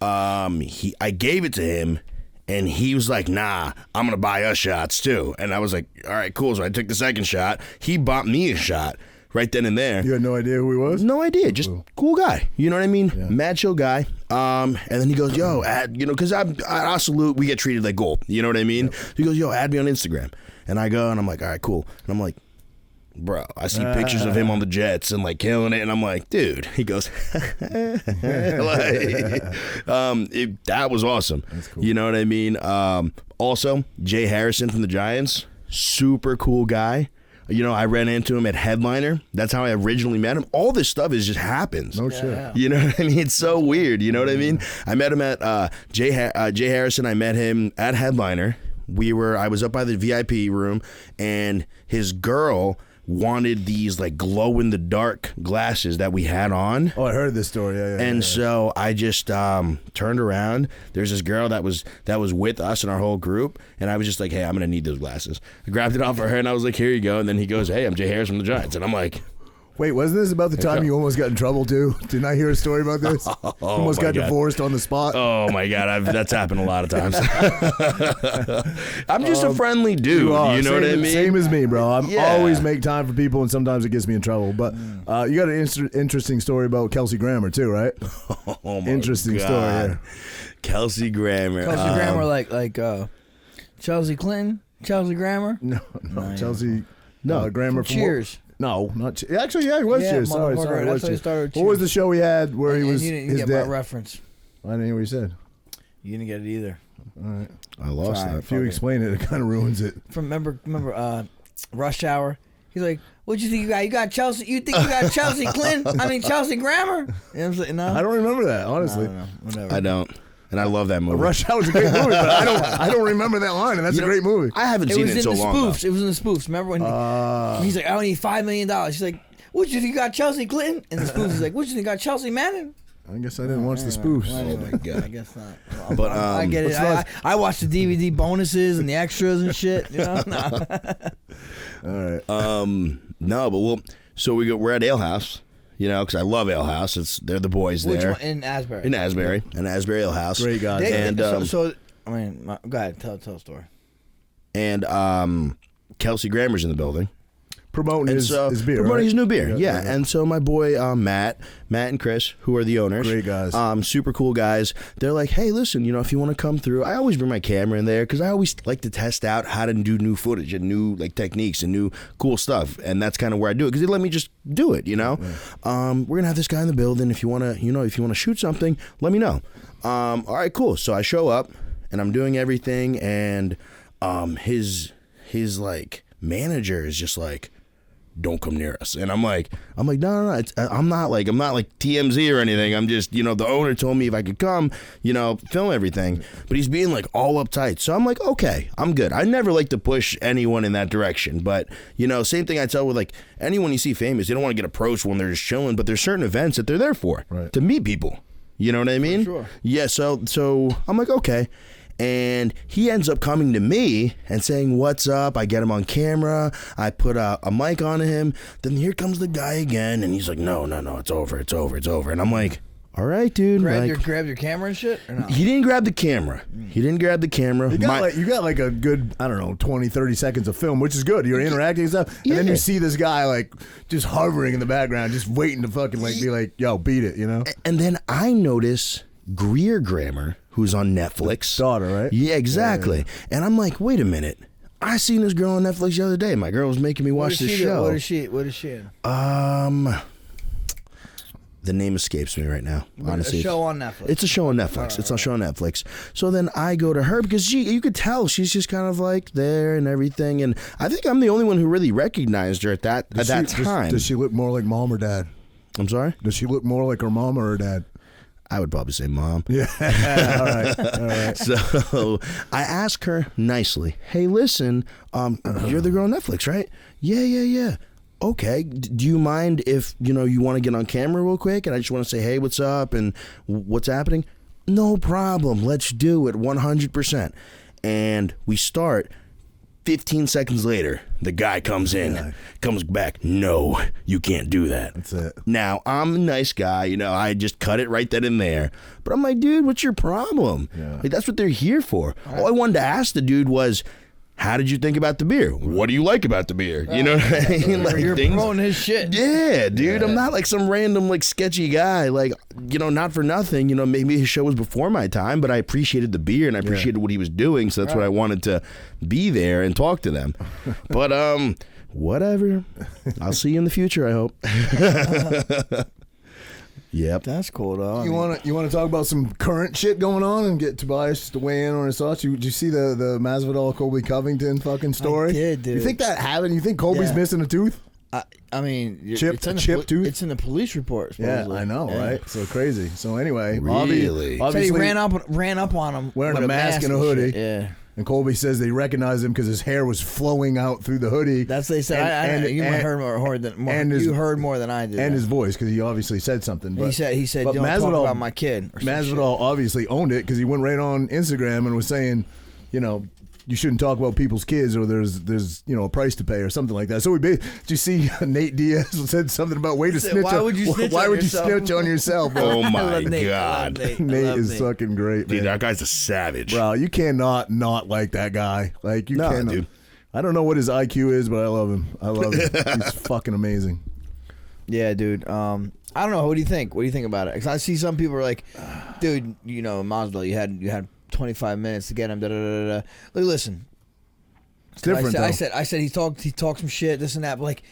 D: I gave it to him. And he was like, "Nah, I'm going to buy us shots too." And I was like, "All right, cool." So I took the second shot. He bought me a shot right then and there.
A: You had no idea who he was?
D: No idea. Just cool guy. You know what I mean? Yeah. Mad chill guy. And then he goes, "Yo, because I salute, we get treated like gold." You know what I mean? Yep. He goes, "Yo, add me on Instagram." And I go, and I'm like, "All right, cool." And I'm like, "Bro, I see pictures of him on the jets and like killing it," and I'm like, "Dude," he goes, that was awesome. That's cool. You know what I mean? Also, Jay Harrison from the Giants, super cool guy. I ran into him at Headliner. That's how I originally met him. All this stuff just happens.
A: No shit. Yeah.
D: You know what I mean? It's so weird. You know what I mean? I met him at Jay Harrison. I met him at Headliner. I was up by the VIP room, and his girl wanted these like glow in the dark glasses that we had on.
A: Oh, I heard this story. Yeah.
D: So I just turned around. There's this girl that was with us in our whole group, and I was just like, "Hey, I'm gonna need those glasses." I grabbed it off of her, and I was like, "Here you go." And then he goes, "Hey, I'm Jay Harris from the Giants," and I'm like,
A: "Wait, wasn't this about the time you almost got in trouble too? Didn't I hear a story about this? Almost got divorced on the spot."
D: Oh my God, that's happened a lot of times. I'm just a friendly dude. You know what I mean?
A: Same as me, bro. I always make time for people, and sometimes it gets me in trouble. But you got an interesting story about Kelsey Grammer too, right?
D: Oh my
A: interesting
D: God.
A: story. Yeah.
D: Kelsey Grammer.
B: Kelsey Grammer, like Chelsea Clinton, Chelsea Grammer.
A: No, Chelsea. No, Grammer from
B: Cheers.
A: No, not actually. Yeah, it was Cheers. Sorry.
B: That's how he started.
A: What was the show he had where he was?
B: You didn't get my reference.
A: I didn't hear what he said.
B: You didn't get it either.
A: All right,
D: I lost that.
A: If you explain it, it kind of ruins it.
B: Remember, Rush Hour. He's like, "What you think you got? You got Chelsea? You think you got Chelsea Clinton? I mean Chelsea Grammer?" And I was like, "No,
A: I don't remember that. Honestly,
B: no, whatever.
D: I don't." And I love that movie.
A: Rush Hour's a great movie, but I don't remember that line, and that's a great movie.
D: I haven't seen it in so long.
B: It was in the spoofs. Remember when he's like, "I only need $5 million." He's like, "What you think you got Chelsea Clinton?" And the spoofs is like, "What you think you got Chelsea Manning?"
A: I guess I didn't watch the spoofs.
B: Oh my God, I guess not.
D: But
B: I get it. I watched the DVD bonuses and the extras and shit.
A: All right.
D: No, but so we're at Ale House. Because I love Ale House. They're the boys there.
B: Which one? In Asbury.
D: In Asbury Ale House.
A: Great guys.
B: Go ahead, tell a story.
D: And Kelsey Grammer's in the building.
A: Promoting his beer.
D: Promoting his new beer, yeah. And so my boy Matt and Chris, who are the owners.
A: Great guys.
D: Super cool guys. They're like, "Hey, listen, if you want to come through," I always bring my camera in there because I always like to test out how to do new footage and new techniques and new cool stuff. And that's kind of where I do it because they let me just do it, Yeah. We're going to have this guy in the building. If you want to, shoot something, let me know. All right, cool. So I show up and I'm doing everything. And his like manager is just like, don't come near us. And I'm like, no. I'm not like TMZ or anything. I'm just, the owner told me if I could come, film everything. But he's being like all uptight. So I'm like, okay, I'm good. I never like to push anyone in that direction. But, same thing I tell with like anyone you see famous, they don't want to get approached when they're just chilling. But there's certain events that they're there for, to meet people. You know what I mean?
B: For sure.
D: Yeah, so I'm like, okay. And he ends up coming to me and saying, what's up? I get him on camera. I put a mic on him. Then here comes the guy again. And he's like, no, it's over. And I'm like, all right, dude.
B: Grab your camera and shit? Or no?
D: He didn't grab the camera. You
A: got like a good, 20, 30 seconds of film, which is good. You're interacting and stuff. And then you see this guy like just hovering in the background, just waiting to fucking like be like, yo, beat it,
D: And then I notice Greer Grammar, who's on Netflix.
A: Daughter, right?
D: Yeah, exactly. Yeah. And I'm like, wait a minute. I seen this girl on Netflix the other day. My girl was making me watch this show.
B: What is she in?
D: The name escapes me right now. Honestly,
B: a show on Netflix.
D: It's a show on Netflix. It's a show on Netflix. So then I go to her because you could tell she's just kind of like there and everything. And I think I'm the only one who really recognized her at that time.
A: Does she look more like mom or dad?
D: I'm sorry?
A: Does she look more like her mom or her dad?
D: I would probably say mom.
A: Yeah. All right.
D: So I ask her nicely, hey, listen, you're the girl on Netflix, right? Yeah. Okay, do you mind if, you want to get on camera real quick and I just want to say, hey, what's up and what's happening? No problem. Let's do it 100%. And we start. 15 seconds later, the guy comes in, comes back. No, you can't do that.
A: That's it.
D: Now, I'm a nice guy. I just cut it right then and there. But I'm like, dude, what's your problem?
A: Yeah.
D: Like, that's what they're here for. All I wanted to ask the dude was, how did you think about the beer? What do you like about the beer? You know what I mean?
B: Like you're promoting his shit.
D: Yeah, dude. Yeah. I'm not like some random like sketchy guy. Like, not for nothing. Maybe his show was before my time, but I appreciated the beer and I appreciated what he was doing. So that's what I wanted to be there and talk to them. But whatever. I'll see you in the future, I hope. Yep,
B: that's cool though.
A: You want to talk about some current shit going on and get Tobias to weigh in on his thoughts? Did you see the Masvidal Colby Covington fucking story?
B: I did, dude.
A: You think that happened? You think Colby's missing a tooth?
B: I mean,
A: chipped tooth.
B: It's in the police report. Supposedly.
A: Yeah, I know, right? So crazy. So anyway,
D: really,
A: obviously
B: he ran up on him
A: wearing a mask and a hoodie.
B: Yeah.
A: And Colby says they recognized him because his hair was flowing out through the hoodie.
B: That's what they said. You heard more than I did.
A: And his voice, because he obviously said something. But,
B: he said, don't talk about my kid.
A: Masvidal obviously owned it because he went right on Instagram and was saying, you shouldn't talk about people's kids or there's a price to pay or something like that. So did you see Nate Diaz said something about way to snitch?
B: Why would you
A: snitch on yourself? Bro?
D: Oh my God,
A: Nate is fucking great.
D: Dude,
A: man.
D: that guy's a savage,
A: bro. You cannot not like that guy. Like you cannot.
D: Dude.
A: I don't know what his IQ is, but I love him. He's fucking amazing.
B: Yeah, dude. I don't know. What do you think? What do you think about it? Because I see some people are like, dude, Masvidal, you had 25 minutes to get him. Look, listen.
A: It's different.
B: I said he talked some shit, this and that. But like,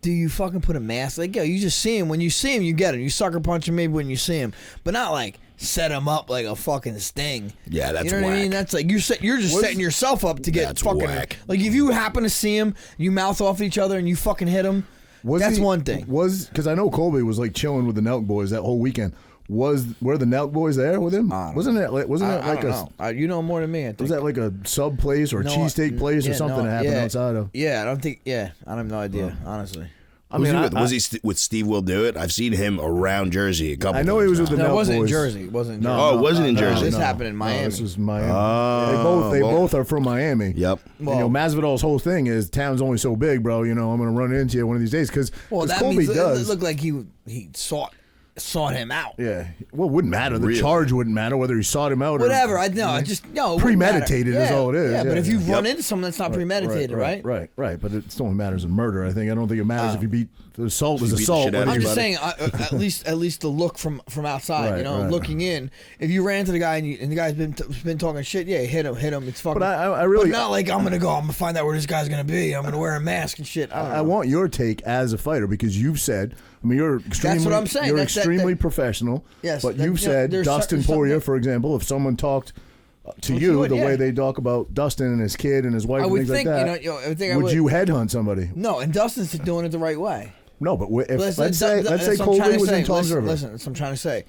B: do you fucking put a mask? Like, yo, you just see him. When you see him, you get him. You sucker punch him maybe when you see him, but not like set him up like a fucking sting.
D: Yeah, that's
B: you know what
D: whack.
B: I mean. That's like you're just setting yourself up to get fucking
D: whack.
B: Like if you happen to see him, you mouth off each other and you fucking hit him. That's one thing.
A: Because I know Colby was like chilling with the Nelk boys that whole weekend. Were the Nelk boys there with him? Wasn't it like
B: you know more than me? I think.
A: Was that like a sub place or a cheesesteak place or something that happened outside of?
B: Yeah, I don't think. Yeah, I have no idea, honestly.
D: Was he with Steve Will Do It? I've seen him around Jersey a couple times.
A: I know he was with the Nelk boys.
B: It wasn't in Jersey. It wasn't in Jersey.
D: Oh, it wasn't in Jersey.
B: This happened in Miami.
A: This was Miami. They both are from Miami.
D: Yep.
A: Well, Masvidal's whole thing is town's only so big, bro. I'm going to run into you one of these days because Colby does.
B: It looked like he sought him out.
A: Yeah. Well, it wouldn't matter. The charge wouldn't matter whether he sought him out or
B: whatever. I know.
A: Premeditated is all it is.
B: Yeah, but if you run into someone that's not premeditated, right?
A: Right. But it still only matters in murder. I don't think it matters if you beat the assault was assault.
B: I'm just saying, at least the look from outside, looking in. If you ran to the guy and the guy's been talking shit, yeah, hit him. It's fucking.
A: But I really.
B: But not like I'm gonna find out where this guy's gonna be. I'm gonna wear a mask and shit. I
A: want your take as a fighter because you've said. You're extremely.
B: That's what I'm saying.
A: You're extremely professional.
B: Yes,
A: but you've said Dustin Poirier, for example, if someone talked To
B: Well,
A: you,
B: would,
A: the
B: yeah.
A: way they talk about Dustin and his kid and his wife
B: I
A: and
B: would
A: things
B: think,
A: like that,
B: I would think
A: would you headhunt somebody?
B: No, and Dustin's doing it the right way.
A: No, but if,
B: Listen,
A: let's say Colby was in Tom's River.
B: Listen, that's what I'm trying to say.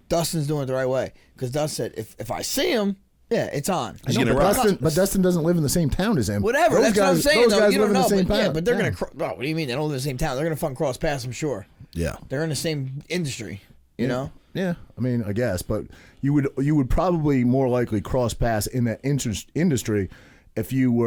B: Dustin's doing it the right way because Dustin said, if I see him, yeah, it's on.
D: He's
A: No,
D: gonna
A: but,
D: run.
A: Dustin doesn't live in the same town as him.
B: Whatever,
A: Those
B: that's what I'm
A: guys-
B: saying.
A: Those
B: Though.
A: guys
B: You
A: live
B: don't
A: in
B: know,
A: the same
B: but,
A: town.
B: yeah, but they're gonna. Oh, what do you mean they don't live in the same town? They're gonna fucking cross paths. I'm sure.
D: Yeah.
B: They're in the same industry. You know.
A: Yeah, I mean, I guess, but you would probably more likely cross paths in that industry if you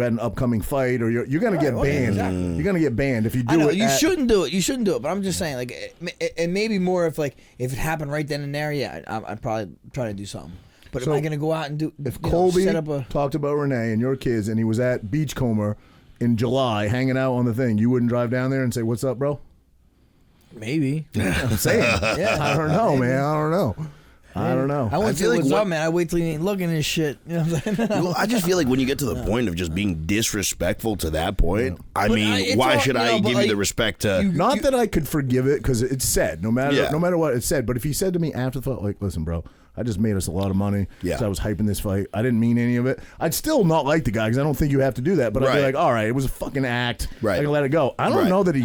A: had an upcoming fight or you're gonna get banned.
B: Exactly.
A: You're gonna get banned if you do
B: I know
A: it.
B: you shouldn't do it. You shouldn't do it. But I'm just saying, like, and maybe more if it happened right then and there. Yeah, I'd probably try to do something. But
A: So,
B: am I going to go out and do?
A: If Colby
B: set up a
A: talked about Renee and your kids, and he was at Beachcomber in July hanging out on the thing, you wouldn't drive down there and say, "What's up, bro?"
B: maybe.
A: I'm saying,
B: Yeah,
A: I don't know, man. I don't know. I don't know.
B: I wouldn't
D: feel
B: say
D: like
B: what's
D: what-
B: up, man. I wait till you ain't looking at shit. You know what I'm saying?
D: Well, I just feel like when you get to the point of just being disrespectful to that point, I
B: But
D: mean,
B: it's
D: why
B: all-
D: should
B: no,
D: I
B: but
D: give you
B: like,
D: the respect to?
A: Not that I could forgive it because it's said. No matter what it's said. But if he said to me after the fight, like, "Listen, bro, I just made us a lot of money because I was hyping this fight. I didn't mean any of it." I'd still not like the guy because I don't think you have to do that. But I'd be
D: Right.
A: like, "All right, it was a fucking act.
D: Right.
A: I can let it go." I don't
D: Right.
A: know that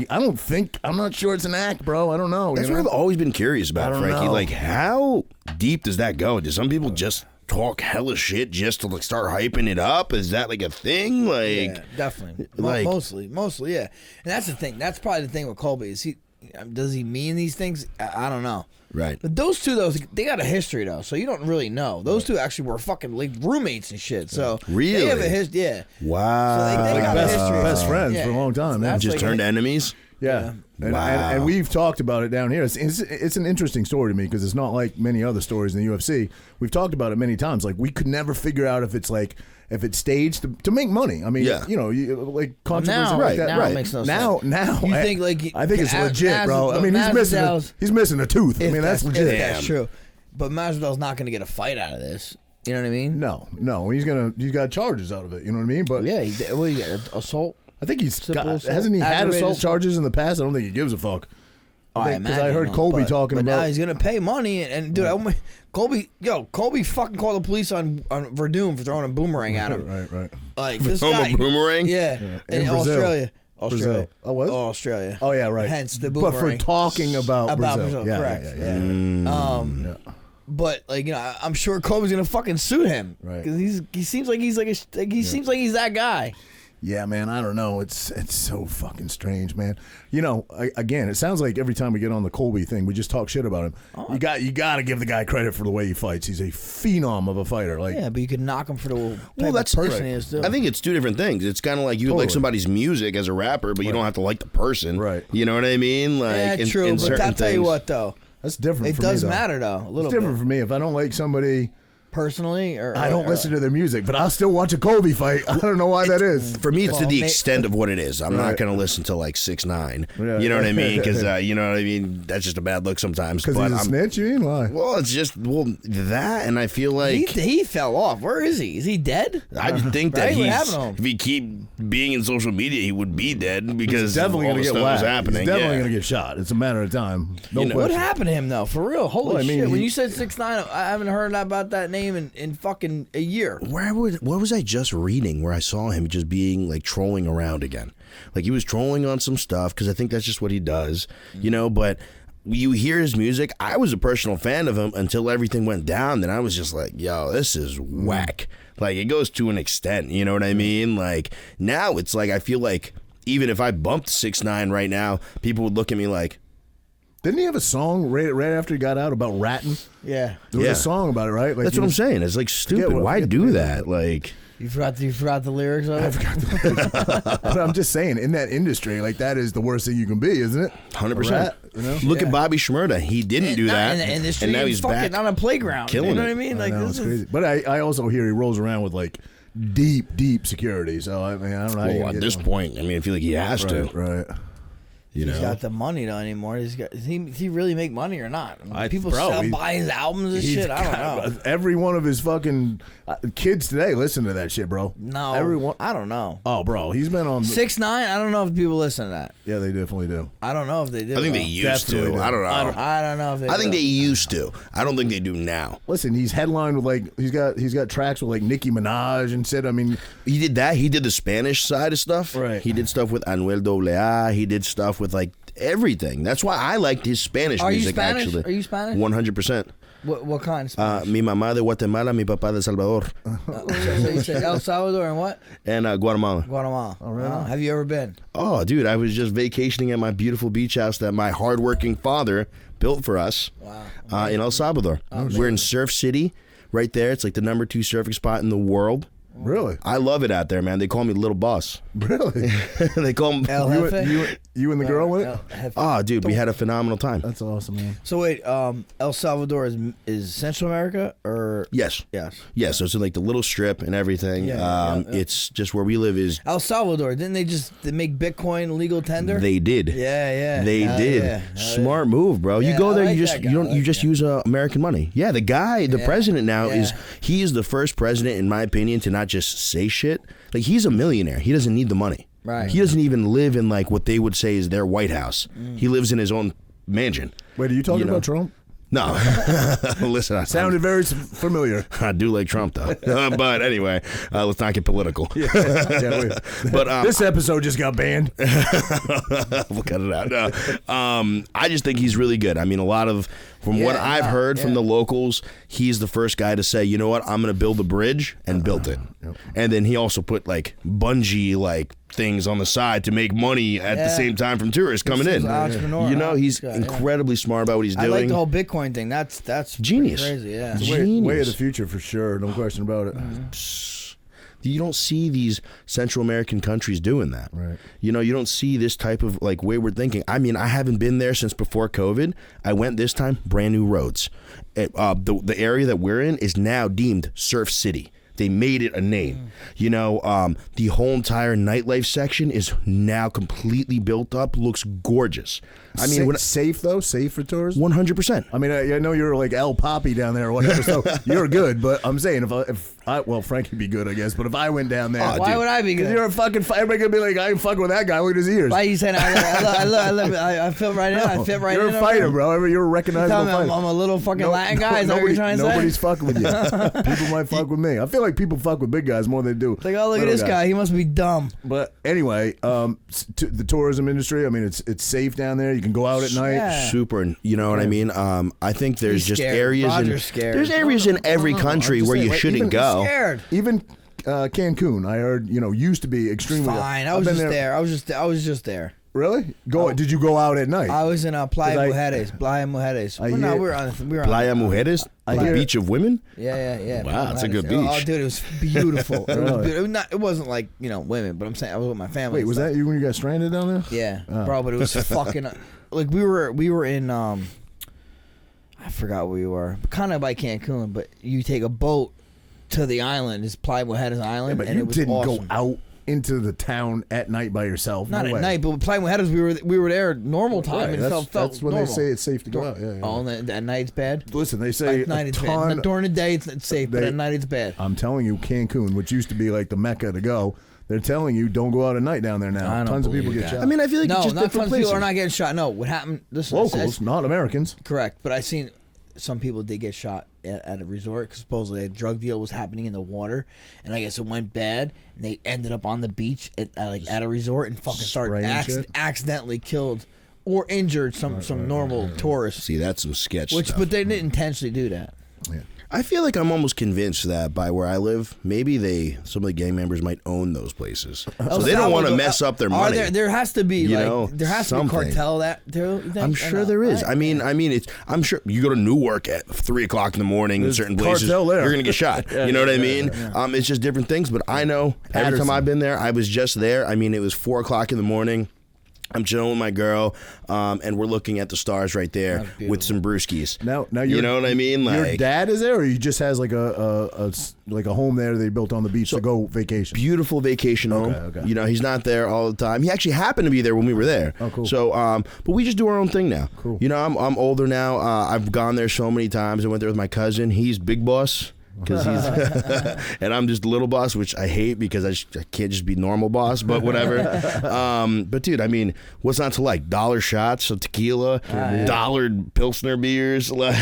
A: I'm not sure it's an act, bro. I don't know.
D: That's
A: you
D: what
A: know?
D: I've always been curious about,
A: I don't
D: Frankie.
A: know.
D: Like, how deep does that go? Do some people just talk hella shit just to like start hyping it up? Is that like a thing? Like,
B: Yeah, definitely.
D: like-
B: Mostly, yeah. And that's the thing. That's probably the thing with Colby. Does he mean these things? I don't know.
D: right?
B: But those two, though, they got a history, though, so you don't really know. Those two actually were fucking like roommates and shit. So
D: Really?
B: they have a history. Yeah.
D: Wow.
B: So they got a history.
A: best friends
B: Yeah.
A: for a long time, man.
B: That's
D: Just
B: like-
D: turned enemies.
A: Yeah. And,
D: Wow.
A: and we've talked about it down here. It's an interesting story to me because it's not like many other stories in the UFC. We've talked about it many times. Like, we could never figure out if it's staged to make money. I mean,
D: Yeah.
A: like controversy
B: Now,
A: like that.
B: now it makes no sense.
A: Now,
B: You think, like,
A: I think it's legit, bro. I mean,
B: Masvidal's-
A: he's missing a tooth. I
B: If
A: mean, that's legit.
B: if that's true. But Masvidal's not going to get a fight out of this. You know what I mean?
A: No, he's got charges out of it. You know what I mean? But
B: Yeah. What do you got? Assault?
A: I think
B: Simple assault,
A: hasn't he had
B: aggravated
A: assault
B: assault.
A: charges in the past? I don't think he gives a fuck. Because I
B: imagine,
A: heard Colby talking
B: but
A: about.
B: now he's gonna pay money and dude, Colby fucking called the police on Verdun for throwing a boomerang at him.
A: Right.
B: Like this
D: Throwing a
B: guy,
D: boomerang?
B: yeah,
A: In
B: in
A: Brazil.
B: Australia.
A: Brazil. Oh, what?
B: Australia.
A: Oh yeah, right.
B: Hence the
A: But
B: boomerang.
A: for talking about
B: Brazil,
A: Yeah,
B: correct.
A: yeah.
B: But like I'm sure Colby's gonna fucking sue him,
A: Right.
B: Because he seems like he's seems like he's that guy.
A: Yeah, man, I don't know. It's so fucking strange, man. You know, again, it sounds like every time we get on the Colby thing, we just talk shit about him. You got to give the guy credit for the way he fights. He's a phenom of a fighter. Like,
B: Yeah, but you could knock him for the
D: Well, that's
B: person he is too.
D: I think it's two different things. It's kind of like you would like
A: Totally.
D: somebody's music as a rapper, but you don't have to like the person.
A: Right.
D: You know what I mean? Like,
B: yeah,
D: in,
B: true.
D: in
B: But
D: certain
B: I'll tell you
D: things.
B: what though,
A: that's different.
B: it
A: for
B: does
A: me, though.
B: matter though a little
A: It's different
B: bit
A: for me. If I don't like somebody,
B: personally, or
A: I don't listen to their music, but I'll still watch a Colby fight. I don't know why that is.
D: For me, it's to the
B: Well,
D: extent of what it is. I'm not
A: Right.
D: going to listen to like 6ix9ine.
A: Yeah.
D: You know what I mean? Because you know what I mean. That's just a bad look sometimes.
A: Because
D: But
A: he's a snitch, you mean? Why?
D: well, it's just that, and I feel like
B: he fell off. Where is he? Is he dead?
D: I just think that
B: Right? What happened to him?
D: if he keep being in social media, he would be dead because
A: He's definitely
D: all
A: going
D: the
A: to get
D: stuff was
A: whacked.
D: happening.
A: He's definitely
D: yeah.
A: going to get shot. It's a matter of time. No
D: You know-
B: What
A: question.
B: happened to him though? For real? Holy
A: Well, I mean,
B: shit! When
A: he-
B: you said 6ix9ine, I haven't heard about that name in fucking a year.
D: What was I just reading where I saw him just being like trolling around again? Like he was trolling on some stuff because I think that's just what he does, you know, but you hear his music. I was a personal fan of him until everything went down. Then I was just like, yo, this is whack. Like it goes to an extent, you know what I mean? Like now it's like I feel like even if I bumped 6ix9ine right now, people would look at me like,
A: Didn't he have a song right after he got out about ratting?
B: Yeah,
A: There was
D: Yeah.
A: a song about it, right? Like
D: that's
A: he
D: what I'm
A: was-
D: saying. It's like stupid.
A: what-
D: Why
A: forget
D: do
A: the-
D: that? Like,
B: you forgot the lyrics of it.
A: But I'm just saying, in that industry, like that is the worst thing you can be, isn't it?
D: 100%.
A: A rat, you know?
D: Look at Bobby Shmurda. He didn't do that,
B: in the industry,
D: and now he's
B: fucking
D: back
B: on a playground.
D: killing
B: You know
D: it.
B: what I mean?
A: I
B: Like
A: know,
B: this
A: it's
B: is
A: crazy. But I also hear he rolls around with like deep security. So I mean, I don't know. How you
D: Well,
A: can
D: at
A: get
D: this
A: him.
D: point, I mean, I feel like he has to.
A: Right.
D: You know?
B: He's got the money though anymore. Does he really make money or not? I mean, people buy his albums and shit. I don't know.
A: Every one of his fucking kids today listen to that shit, bro.
B: No,
A: everyone.
B: I don't know.
A: Oh, bro, he's been on
B: 6ix9ine. I don't know if people listen to that.
A: Yeah, they definitely do.
B: I don't know if they do.
D: I think they used to. I don't know.
B: I don't know if they.
D: I think they used to. I don't think they do now.
A: Listen, he's headlined with like he's got tracks with like Nicki Minaj and shit. I mean,
D: he did that. He did the Spanish side of stuff.
A: Right.
D: He did stuff with Anuel AA. He did stuff with like everything. That's why I liked his Spanish music.
B: Spanish?
D: Actually,
B: Are you Spanish?
D: 100%.
B: What kind of Spanish?
D: Mi mamá de Guatemala, mi papá de Salvador,
B: So you said El Salvador and what?
D: and Guatemala.
B: Guatemala. Oh, really? Have you ever been?
D: Oh, dude, I was just vacationing at my beautiful beach house that my hardworking father built for us.
B: Wow.
D: In El Salvador. We're in Surf City, right there. It's like the #2 surfing spot in the world.
A: really?
D: I love it out there, man. They call me Little Boss.
A: Really?
D: They call me.
B: El Jefe?
A: You and the girl went?
B: El Jefe.
D: Oh, dude, we had a phenomenal time.
A: That's awesome, man.
B: So wait, El Salvador is Central America or?
D: Yes.
B: Yes.
D: Yeah, so it's in like the little strip and everything.
B: Yeah.
D: It's just where we live is.
B: El Salvador, didn't they make Bitcoin legal tender?
D: They did.
B: Yeah.
D: They did.
B: Yeah.
D: Smart move, bro. You
B: Yeah,
D: go there,
B: I like
D: you just
B: that guy.
D: you don't
B: I
D: you
B: like
D: just
B: that.
D: use American money. Yeah, the president now is the first president, in my opinion, to not just say shit. Like, he's a millionaire. He doesn't need the money.
B: Right.
D: He doesn't even live in like what they would say is their White House. He lives in his own mansion.
A: Wait, are you talking
D: You know?
A: about Trump?
D: No. Listen,
A: Sounded very familiar.
D: I do like Trump, though. But anyway, let's not get political. But
A: this episode just got banned.
D: we'll cut it out. No. I just think he's really good. I mean, from what I've heard from the locals, he's the first guy to say, you know what, I'm going to build a bridge, and built it. And then he also put like bungee like things on the side to make money at the same time from tourists coming in.
B: Entrepreneur,
D: You know, he's incredibly smart about what he's doing.
B: I like the whole Bitcoin thing. That's
D: Genius.
B: crazy. Yeah.
A: Way of the future for sure. No question about it.
D: You don't see these Central American countries doing that.
A: Right.
D: You know, you don't see this type of like wayward thinking. I mean, I haven't been there since before COVID. I went this time, brand new roads. The area that we're in is now deemed Surf City. They made it a name. You know, the whole entire nightlife section is now completely built up. Looks gorgeous. I mean,
A: safe though? Safe for tourists?
D: 100%.
A: I mean, I know you're like El Papi down there or whatever, so you're good. But I'm saying well, Frankie'd be good, I guess. But if I went down there,
B: Why would I be good?
A: You're a fucking. Everybody gonna be like, I ain't fucking with that guy. Look at his ears.
B: Why are you saying I fit right in? I fit right in.
A: You're a fighter, bro. You're a recognizable fighter.
B: I'm a little fucking Latin guy. Is that what you're trying to say?
A: Nobody's fucking with you. People might fuck with me. I feel like people fuck with big guys more than they do.
B: Like, oh, look at this guy. He must be dumb.
A: But anyway, the tourism industry. I mean, it's safe down there. You can go out at night.
B: Yeah.
D: Super. You know what I mean? I think there's just
B: scared.
D: areas
B: Roger's scared.
D: There's areas in every country where you shouldn't go.
B: Scared.
A: Even Cancun, I heard, used to be extremely.
B: Fine. I was just there. I was just there.
A: Really? Did you go out at night?
B: I was in Playa Mujeres. We were on
D: Playa Mujeres, the beach of women.
B: Yeah.
D: Wow, that's a good beach.
B: Oh, dude, it was beautiful. It wasn't like women, but I'm saying I was with my family.
A: Wait, was that you when you got stranded down there?
B: Yeah, bro. But it was fucking like we were in I forgot where we were, kind of by Cancun. But you take a boat to the island. It's Playa Mujeres Island,
A: but
B: and
A: you
B: it was
A: didn't
B: awesome.
A: go out into the town at night by yourself.
B: Not
A: no
B: at
A: way.
B: night, but Playa Mujeres, we were there normal time,
A: Right,
B: and it felt
A: that's when
B: normal.
A: they say it's safe to go out. Yeah.
B: Oh, and at night it's bad.
A: Listen, they say
B: At night
A: a
B: it's
A: ton.
B: bad. During the day it's safe, but at night it's bad.
A: I'm telling you, Cancun, which used to be like the Mecca to go, they're telling you don't go out at night down there now.
B: I don't
A: Tons of people
B: believe
A: get
B: that.
A: shot.
D: I mean, I feel like it's
B: No,
D: just
B: not
D: different
B: tons of
D: places.
B: people are not getting shot. No, what happened? Listen,
A: locals, not Americans.
B: correct, but I seen some people did get shot at a resort because supposedly a drug deal was happening in the water, and I guess it went bad, and they ended up on the beach at a resort and fucking started accidentally killed or injured some normal tourists.
D: See, that's some sketch stuff.
B: But they didn't intentionally do that.
A: Yeah.
D: I feel like I'm almost convinced that by where I live, maybe some of the gang members might own those places, so they don't want to mess up their money.
B: There has to be there has to be a
D: something.
B: cartel that.
D: I'm sure there is.
B: Right?
D: I mean, I'm sure you go to Newark at 3:00 in the morning in certain places,
A: cartel there.
D: you're gonna get shot. You know what I mean? It's just different things. But I know every time I've been there, I was just there. I mean, it was 4:00 in the morning. I'm chilling with my girl, and we're looking at the stars right there with some brewskis.
A: Now,
D: you know what I mean?
A: Your
D: Like,
A: dad is there, or he just has like a home there they built on the beach to go vacation?
D: Beautiful vacation home.
A: Okay.
D: You know, he's not there all the time. He actually happened to be there when we were there.
A: Oh, cool.
D: So, but we just do our own thing now.
A: Cool.
D: You know, I'm older now. I've gone there so many times. I went there with my cousin. He's big boss. Because he's and I'm just little boss, which I hate because I can't just be normal boss, but whatever. But dude, I mean, what's not to like? $1 shots of tequila, $1 Pilsner beers. Like,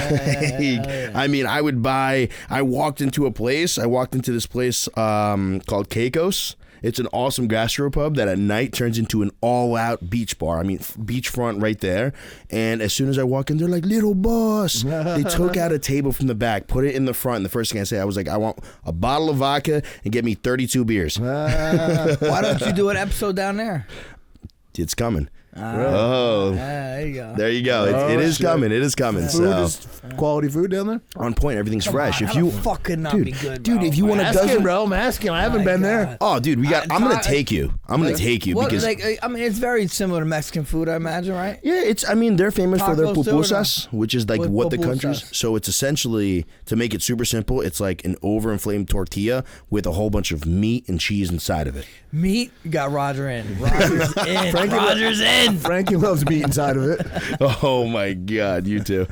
D: I mean, I walked into this place called Caicos. It's an awesome gastropub that at night turns into an all-out beach bar. I mean, beachfront right there. And as soon as I walk in, they're like, "Little boss." They took out a table from the back, put it in the front. And the first thing I say, I was like, "I want a bottle of vodka and get me 32 beers."
B: Why don't you do an episode down there?
D: It's coming.
B: Oh, there you go.
D: There you go. It is coming. It is coming.
A: Food
D: So
A: is quality food down there?
D: on point, everything's fresh.
B: If you fucking not be good, bro.
D: Dude, if you want a
A: Asking,
D: dozen,
A: bro. I'm asking. I haven't been there.
D: oh, dude, I'm gonna take you. I'm gonna take you
B: What,
D: because
B: like, I mean, it's very similar to Mexican food, I imagine, right?
D: yeah, I mean, they're famous for their
B: Tacos too, or
D: pupusas, which is like
B: What
D: what the
B: pupusas?
D: country's. So it's essentially, to make it super simple, it's like an overinflamed tortilla with a whole bunch of meat and cheese inside of it.
B: Meat, you got Roger in. Roger's in. Roger's in.
A: Frankie loves meat inside of it.
D: Oh my God, you too.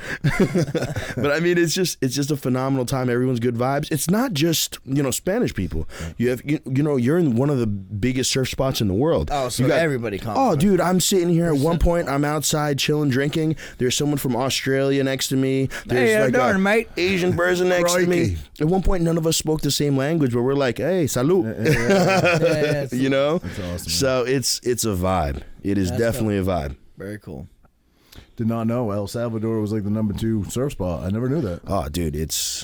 D: But I mean, it's just a phenomenal time. Everyone's good vibes. It's not just Spanish people. You have you're in one of the biggest surf spots in the world.
B: Oh, so
D: You got-
B: everybody comes.
D: Oh, dude, I'm sitting here at one point. I'm outside chilling, drinking. There's someone from Australia next to me. There's
B: Hey, how you
D: like
B: doing, mate?
D: Asian person next to me.
A: Crikey.
D: At one point, none of us spoke the same language, but we're like, "Hey, salud."
B: Yeah,
D: You know.
A: That's awesome.
D: So it's a vibe. It is definitely a vibe.
B: very cool.
A: Did not know El Salvador was like the #2 surf spot. I never knew that.
D: Oh, dude, it's.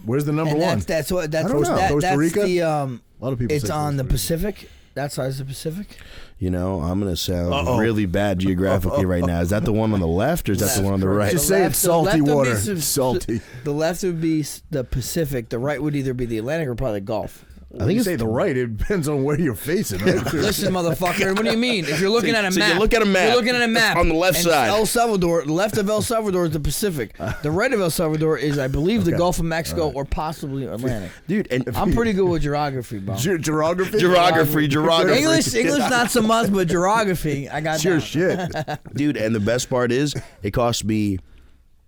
A: Where's the number
B: And
A: one?
B: that's what that's
A: I don't know. Costa
B: that's
A: Rica?
B: the
A: A lot of people
B: It's
A: say
B: on
A: Costa
B: the
A: Rica.
B: Pacific. That side's the Pacific.
D: I'm gonna sound really bad geographically right now. Is that the one on the left, or is that the one on the right?
A: Just say it's salty water. Salty.
B: The left would be the Pacific. The right would either be the Atlantic or probably the Gulf.
A: I think you say the right. It depends on where you're facing. Right?
B: Listen, motherfucker. What do you mean? If you're looking at a
D: So
B: map,
D: you look at a map.
B: You're looking at a map
D: On the left
B: and
D: side.
B: El Salvador. The left of El Salvador is the Pacific. The right of El Salvador is, I believe, the Gulf of Mexico or possibly Atlantic.
D: Dude, and
B: I'm pretty good with geography, bro.
A: Geography.
D: Geography.
B: English not so much, but geography, I got
A: It's your
B: down.
A: shit.
D: Dude, and the best part is, it cost me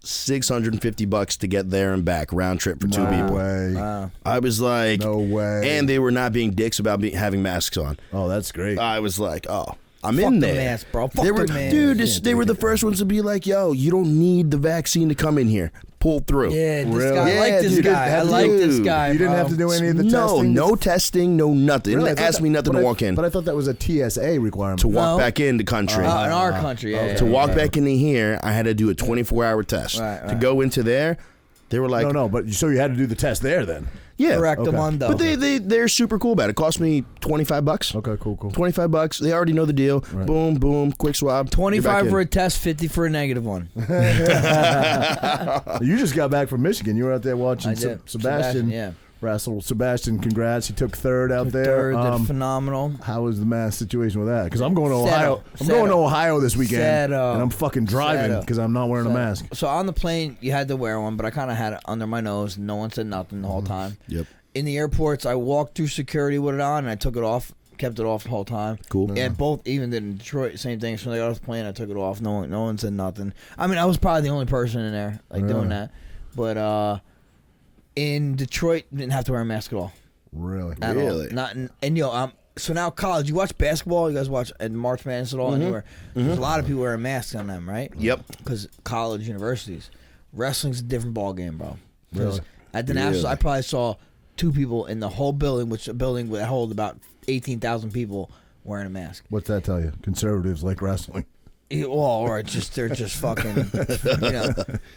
D: $650 to get there and back round trip for two
A: No
D: people.
A: way.
D: I was like,
A: No way.
D: And they were not being dicks about having masks on.
A: Oh, that's great.
D: I was like, oh, I'm
B: Fuck
D: in
B: the
D: there.
B: mask, bro. Fuck
D: they
B: the
D: were,
B: mask.
D: dude,
B: Yeah,
D: they were the first ones to be like, yo, you don't need the vaccine to come in here. Pull through.
B: Yeah, this
A: Really?
B: guy. I like
D: Yeah,
B: this
D: dude,
B: guy. I
A: have
B: like
A: to-
B: this guy.
A: You didn't
B: bro.
A: have to do any of the
D: no,
A: testing.
D: no testing, no nothing.
A: Really? I
D: They
A: thought
D: asked
A: that-
D: me nothing
A: but
D: to
A: I-
D: walk in.
A: But I thought that was a TSA requirement.
D: To walk
B: No.
D: back in the country.
B: In our country, yeah.
D: To
B: yeah,
D: walk
B: yeah.
D: back into here, I had to do a 24-hour test.
B: Right,
D: To go into there, they were like,
A: No, but so you had to do the test there then.
D: yeah.
B: Correct,
A: Okay.
B: Mundo.
D: But they're super cool about it. It cost me $25.
A: Okay, cool.
D: $25. They already know the deal.
A: Right.
D: Boom, boom, quick swab.
B: 25 for
D: You're
B: a test, 50 for a negative one.
A: You just got back from Michigan. You were out there watching
B: I did.
A: Sebastian.
B: yeah.
A: Wrestle. Sebastian, congrats. He took third out there.
B: Third, did phenomenal.
A: How was the mask situation with that? Because I'm going to
B: Settle.
A: Ohio. I'm going to Ohio this weekend,
B: Settle.
A: and I'm fucking driving
B: Settle.
A: because I'm not wearing a mask.
B: So on the plane, you had to wear one, but I kind of had it under my nose. No one said nothing the whole time.
D: Yep.
B: In the airports, I walked through security with it on, and I took it off, kept it off the whole time.
D: Cool.
B: And both, even in Detroit, same thing. So when I got off the plane, I took it off. No one said nothing. I mean, I was probably the only person in there doing that. But in Detroit, didn't have to wear a mask at all.
A: Really?
B: At all.
D: Really?
B: Not in, and so now college, you watch basketball, you guys watch and March Madness at all anywhere. There's a lot of people wearing masks on them, right?
D: Yep.
B: Because college, universities, wrestling's a different ball game, bro. 'Cause
A: Really?
B: at the Nationals,
D: Really?
B: I probably saw 2 people in the whole building, which a building would hold about 18,000 people wearing a mask.
A: What's that tell you? Conservatives like wrestling.
B: Or they're just fucking,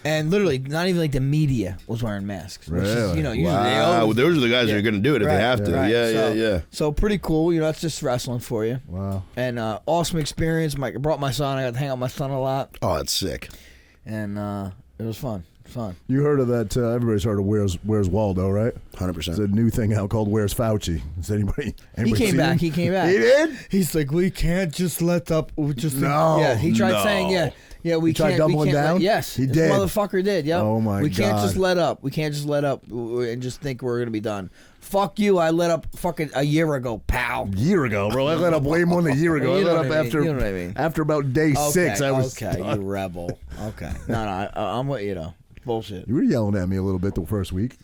B: and literally not even like the media was wearing masks. Which is,
A: Really?
B: usually they
D: Wow.
B: always-
D: Those are the guys that are going to do it if
B: Right,
D: they have to.
B: right.
D: Yeah,
B: So-
D: yeah.
B: So pretty cool. That's just wrestling for you.
A: Wow.
B: And awesome experience. I brought my son. I got to hang out with my son a lot,
D: Oh, it's sick.
B: and it was fun. Fun.
A: You heard of that? Everybody's heard of Where's Waldo, right?
D: 100%.
A: There's a new thing out called Where's Fauci. Has anybody
B: He came
A: seen
B: back.
A: him?
B: He came back.
A: He did?
B: He's like, we can't just let up. Just
A: No.
B: Yeah, he tried saying, yeah, we
A: He tried
B: can't.
A: doubling
B: we can't
A: down?
B: Yes,
A: He
B: this
A: did.
B: Motherfucker did. Yep.
A: Oh, my
B: We can't
A: God.
B: just let up. We can't just let up and just think we're gonna be done. Fuck you. I let up fucking a year ago, pal.
A: Year ago, bro. I let up way more than a year ago. I
B: You know
A: let up
B: what I mean.
A: after
B: You know what I mean.
A: after about day 6. I was
B: okay. You rebel. Okay. No, I'm with you though. Bullshit.
A: You were yelling at me a little bit the first week.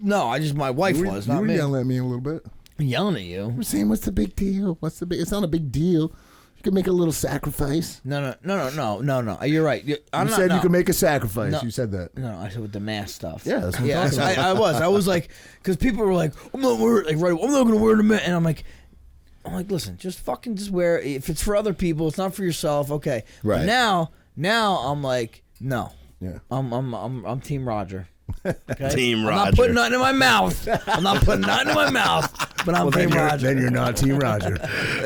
B: No, my wife
A: You were,
B: was
A: you
B: not
A: were
B: me.
A: yelling at me a little bit.
B: Yelling at you.
A: We're saying, what's the big deal? It's not a big deal. You can make a little sacrifice.
B: No. You're right. I'm
A: You
B: not,
A: said
B: no.
A: you can make a sacrifice.
B: No.
A: You said that.
B: No, I said with the mask stuff.
A: Yeah, that's what I'm talking about.
B: I was like, because people were like, I'm not wearing, like, right, I'm not gonna wear the mask, and I'm like, listen, just wear it. If it's for other people, it's not for yourself. Okay,
D: Right.
B: But now I'm like, no.
A: Yeah.
B: I'm Team Roger. Okay?
D: Team
B: I'm not
D: Roger.
B: putting nothing in my mouth. But I'm Team Roger.
A: Then you're not Team Roger.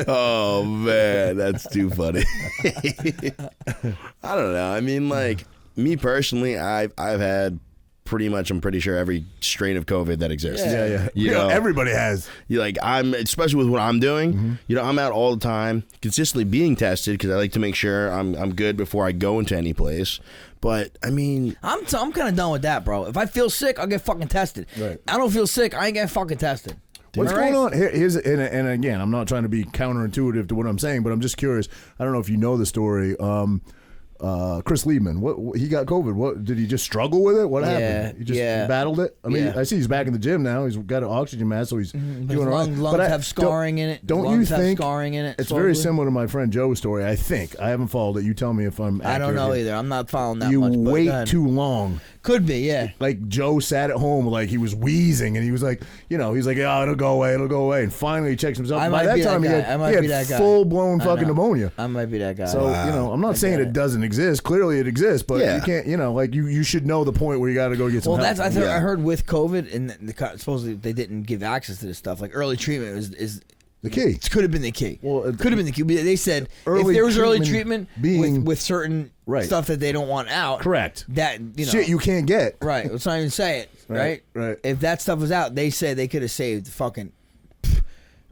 D: Oh man, that's too funny. I don't know. I mean, like me personally, I've had pretty much, I'm pretty sure, every strain of COVID that exists.
A: Yeah.
D: You know,
A: everybody has.
D: you like I'm, especially with what I'm doing. You know, I'm out all the time, consistently being tested because I like to make sure I'm good before I go into any place. But I mean,
B: I'm kind of done with that, bro. If I feel sick, I'll get fucking tested.
A: Right.
B: I don't feel sick, I ain't getting fucking tested.
A: What's
B: All right?
A: going on? Here's and again, I'm not trying to be counterintuitive to what I'm saying, but I'm just curious. I don't know if you know the story. Chris Liebman, what he got COVID. What did he just struggle with it? What happened? He just battled it. I mean,
B: Yeah.
A: I see he's back in the gym now. He's got an oxygen mask, so he's
B: But
A: doing all right.
B: lungs have scarring in it.
A: Don't
B: Lungs
A: you
B: have
A: think
B: scarring in it?
A: It's
B: supposedly?
A: very similar to my friend Joe's story. I think I haven't followed it. You tell me if I'm.
B: I don't
A: accurate
B: know
A: here.
B: either. I'm not following that
A: You
B: much. But go
A: wait
B: ahead.
A: too long.
B: Could be, yeah.
A: Like Joe sat at home, like he was wheezing, and he was like, he's like, "Yeah, it'll go away." And finally, he checks himself.
B: I
A: By
B: might
A: that
B: be that
A: time,
B: guy. I might
A: he
B: be
A: had
B: that guy.
A: full blown
B: I
A: fucking
B: know.
A: pneumonia.
B: I might be that guy.
A: So I'm not saying it doesn't exist. Clearly, it exists, but
D: Yeah.
A: you can't. Like you should know the point where you got to go get some
B: Well,
A: help.
B: that's I heard with COVID, and supposedly they didn't give access to this stuff. Like early treatment is
A: the key.
B: It could have been the key.
A: Well,
B: could have been the key. They said if
A: early
B: there was early
A: treatment
B: treatment
A: being-
B: with certain
A: Right.
B: stuff that they don't want out,
A: Correct.
B: That
A: Shit you can't get.
B: right. Let's not even say it. Right.
A: Right.
B: If that stuff was out, they said they could have saved fucking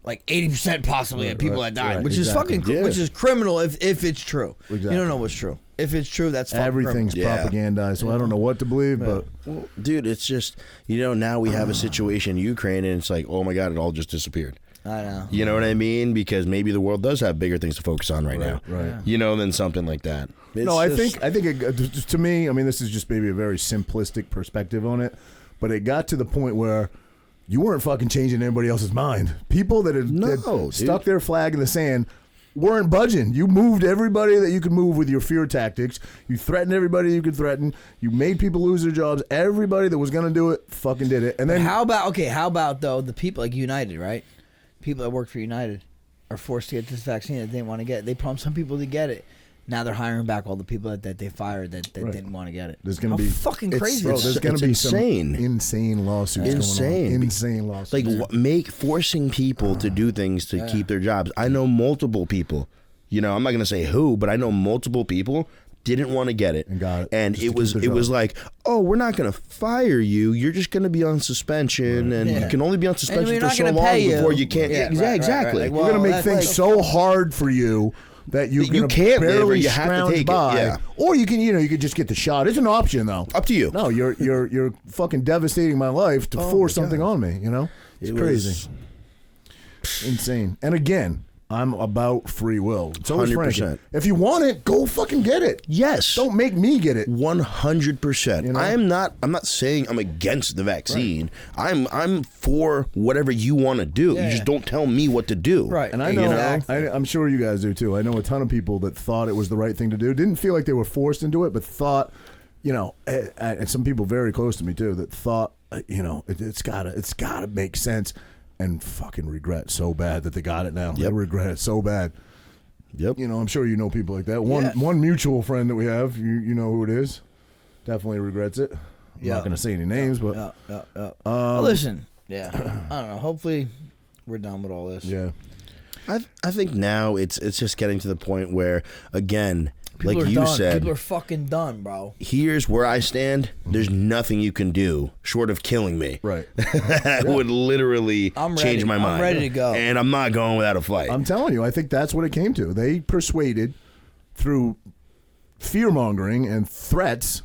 B: like 80% possibly of people that died,
A: right,
B: which
A: exactly.
B: is fucking which is criminal if it's true.
A: Exactly.
B: You don't know what's true. If it's true, that's fucking
A: Everything's
B: criminal.
D: Yeah.
A: propagandized, so I don't know what to believe, but
D: well, dude, it's just, now we have a situation in Ukraine, and it's like, oh my god, it all just disappeared.
B: I know.
D: You know what I mean? Because maybe the world does have bigger things to focus on right now.
A: right.
D: Than something like that.
A: no, I think it, to me, I mean, this is just maybe a very simplistic perspective on it, but it got to the point where you weren't fucking changing anybody else's mind. People that had stuck their flag in the sand weren't budging. You moved everybody that you could move with your fear tactics. You threatened everybody you could threaten. You made people lose their jobs. Everybody that was going to do it fucking did it. And then
B: How about though the people like United, right? People that work for United are forced to get this vaccine that they didn't want to get it. They promised some people to get it. Now they're hiring back all the people that they fired that didn't want to get it.
A: There's gonna
B: How
A: be
B: fucking crazy.
A: Bro,
B: is
A: there's
B: that?
A: going to be
D: insane.
A: some insane lawsuits
D: Insane.
A: going on. Insane lawsuits.
D: Like forcing people to do things to keep their jobs. I know multiple people. I'm not going to say who, but I know multiple people didn't want to get it
A: And got it.
D: and
A: Just
D: it
A: to
D: was
A: keep their
D: it was
A: job.
D: like, oh, we're not going to fire you. You're just going to be on suspension, and you can only be on suspension
B: we're
D: for
B: not
D: so
B: gonna
D: long
B: pay you.
D: before you can't.
B: Yeah,
D: Yeah,
B: right,
D: exactly.
B: right.
A: We're going to make
B: that's
A: things
B: like-
A: so hard for you that you
D: You can't live or
A: barely
D: you have to
A: scrounge
D: take it,
A: by.
D: yeah.
A: Or you can, you could just get the shot. It's an option, though.
D: Up to you.
A: No, you're fucking devastating my life to force something on me. It's
D: It
A: crazy, insane. And again, I'm about free will. So is Frankie.
D: 100%.
A: If you want it, go fucking get it.
D: Yes.
A: Don't make me get it.
D: 100%. I'm not saying I'm against the vaccine. I'm for whatever you want to do. You just don't tell me what to do.
B: Right.
A: And I know,
B: Exactly.
A: I'm sure you guys do too. I know a ton of people that thought it was the right thing to do. Didn't feel like they were forced into it, but thought, and some people very close to me too, that thought, it's gotta make sense, and fucking regret so bad that they got it now. They regret it so bad.
D: Yep.
A: I'm sure you know people like that. One mutual friend that we have, you know who it is, definitely regrets it. I'm not going to say any names, but
B: Well, listen, I don't know. Hopefully, we're done with all this.
A: yeah.
D: I think now it's just getting to the point where, again,
B: People
D: like
B: are
D: you
B: done.
D: said,
B: People are fucking done, bro.
D: here's where I stand. There's nothing you can do short of killing me.
A: Right.
D: That would literally change my mind.
B: I'm ready to go.
D: And I'm not going without a fight.
A: I'm telling you, I think that's what it came to. They persuaded through fear-mongering and threats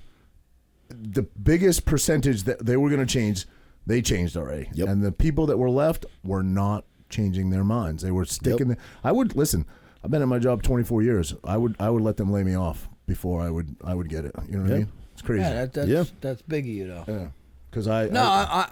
A: the biggest percentage that they were going to change, they changed already.
D: Yep.
A: And the people that were left were not changing their minds. They were sticking. I would listen. I've been at my job 24 years. I would let them lay me off before I would get it. You know what I mean? It's crazy.
B: Yeah, that's big of you though.
A: Yeah. Because
B: I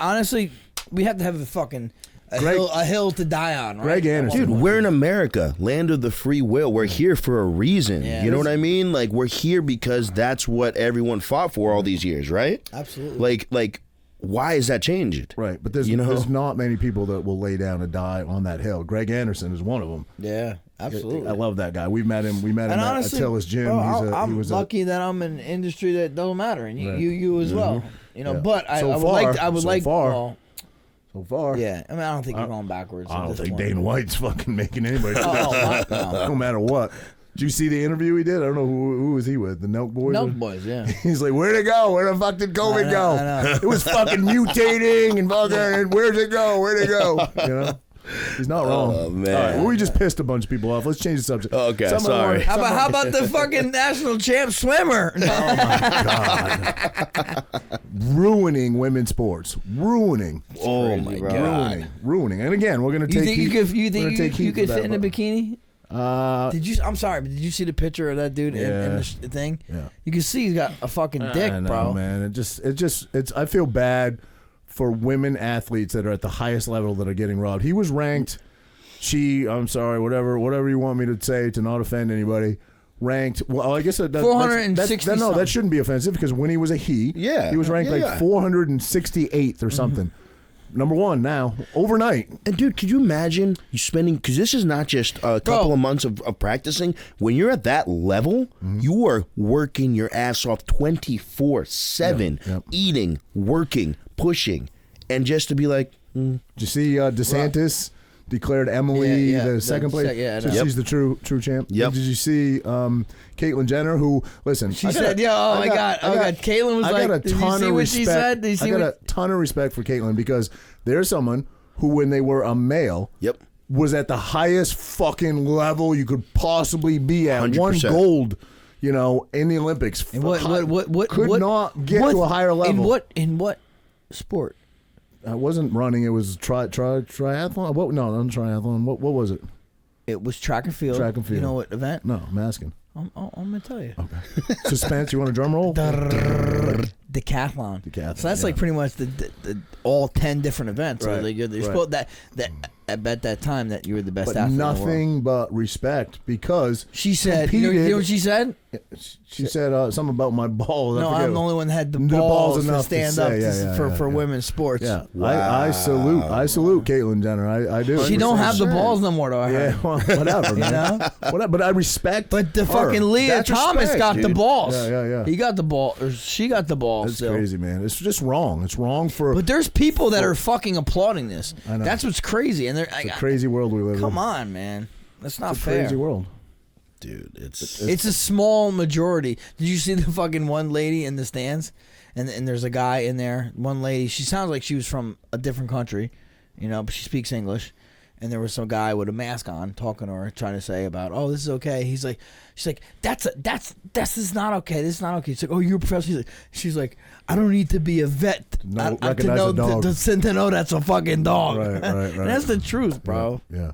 B: honestly, we have to have a hill to die on. Right?
A: Greg Anderson.
D: Dude, we're in America, land of the free will. We're here for a reason.
B: Yeah.
D: You know what I mean? Like, we're here because that's what everyone fought for all these years, right?
B: Absolutely.
D: Like, why is that changed?
A: Right, but there's not many people that will lay down and die on that hill. Greg Anderson is one of them.
B: Yeah, absolutely.
A: I love that guy. We met him.
B: And honestly,
A: at Tillis Gym.
B: bro,
A: he was
B: lucky that I'm in an industry that doesn't matter, and you as well. You know,
A: Yeah.
B: but I would like.
A: So far.
B: Yeah, I mean, I don't think you're going backwards.
A: I
B: at
A: don't
B: this
A: think
B: point.
A: Dana White's fucking making anybody.
B: No.
A: No matter what. Did you see the interview he did? I don't know who was he with. The Nelk Boys?
B: Nelk Boys, yeah.
A: He's like, where'd it go? Where the fuck did COVID go?
B: I know.
A: It was fucking mutating and fucking, and where'd it go? Where'd it go? You know? He's not wrong.
D: Oh, man.
A: All right, well, we just pissed a bunch of people off. Let's change the subject.
D: Okay, sorry.
B: How about the fucking national champ swimmer?
A: Oh my God. Ruining women's sports. Ruining.
D: Oh, my God.
A: Ruining. And again, we're going to
B: You
A: take
B: think you could fit in a
A: bikini?
B: bikini? I'm sorry, but did you see the picture of that dude in the thing?
A: Yeah.
B: You can see he's got a fucking dick,
A: I know,
B: bro.
A: Man, I feel bad for women athletes that are at the highest level that are getting robbed. He was ranked. I'm sorry, whatever you want me to say to not offend anybody. Ranked. Well, I guess that
B: 460.
A: No, that shouldn't be offensive because when he was a he was ranked 468th or something. Number one now, overnight.
D: And dude, could you imagine you spending, because this is not just a couple of months of practicing. When you're at that level, you are working your ass off 24/7, eating, working, pushing, and just to be like,
A: Did you see DeSantis declared Emily the second place? She's the true champ.
D: Yep.
A: Did you see Caitlyn Jenner, who, listen,
B: She said, my God. Caitlyn was like, did you see what she said?
A: I got a ton of respect for Caitlyn because there's someone who, when they were a male, was at the highest fucking level you could possibly be at.
D: 100%.
A: Won gold, in the Olympics.
B: And what
A: could not get to a higher level.
B: In what sport?
A: It wasn't running. It was triathlon. What? No, not triathlon. What was it?
B: It was track and field.
A: Track and field.
B: You know what event?
A: No, I'm asking.
B: I'm gonna tell you.
A: Okay. Suspense. You want a drum roll?
B: Decathlon. So that's like pretty much the all 10 different events.
A: Right.
B: So they're supposed that at that time that you were the best
A: But
B: athlete in the world.
A: nothing but respect because
B: She said.
A: competed,
B: You know what she said?
A: She said something about my balls.
B: No, I'm the only one that had the balls to stand up for women's sports.
A: Yeah, I salute Caitlyn Jenner. I do.
B: She don't have the balls no more, though. I heard.
A: Yeah, well, whatever.
B: You know?
A: Whatever, but I respect.
B: But the
A: her.
B: fucking Leah
A: That's
B: Thomas
A: respect,
B: got the
A: dude.
B: balls.
A: Yeah.
B: He got the ball, or she got the balls.
A: That's
B: still.
A: crazy, man. It's just wrong. It's wrong for.
B: But there's people that are fucking applauding this.
A: I know.
B: That's what's crazy, and
A: it's a crazy world we live in.
B: Come on, man. That's not
A: It's a
B: fair.
A: crazy world.
D: dude,
B: It's a small majority. Did you see the fucking one lady in the stands? And there's a guy in there. One lady, she sounds like she was from a different country, but she speaks English. And there was some guy with a mask on talking to her, trying to say about, oh, this is okay. She's like, this is not okay. This is not okay. She's like, oh, you're a professional. She's like, I don't need to be a vet to know that's a fucking dog.
A: Right.
B: And that's the truth, bro.
A: Yeah.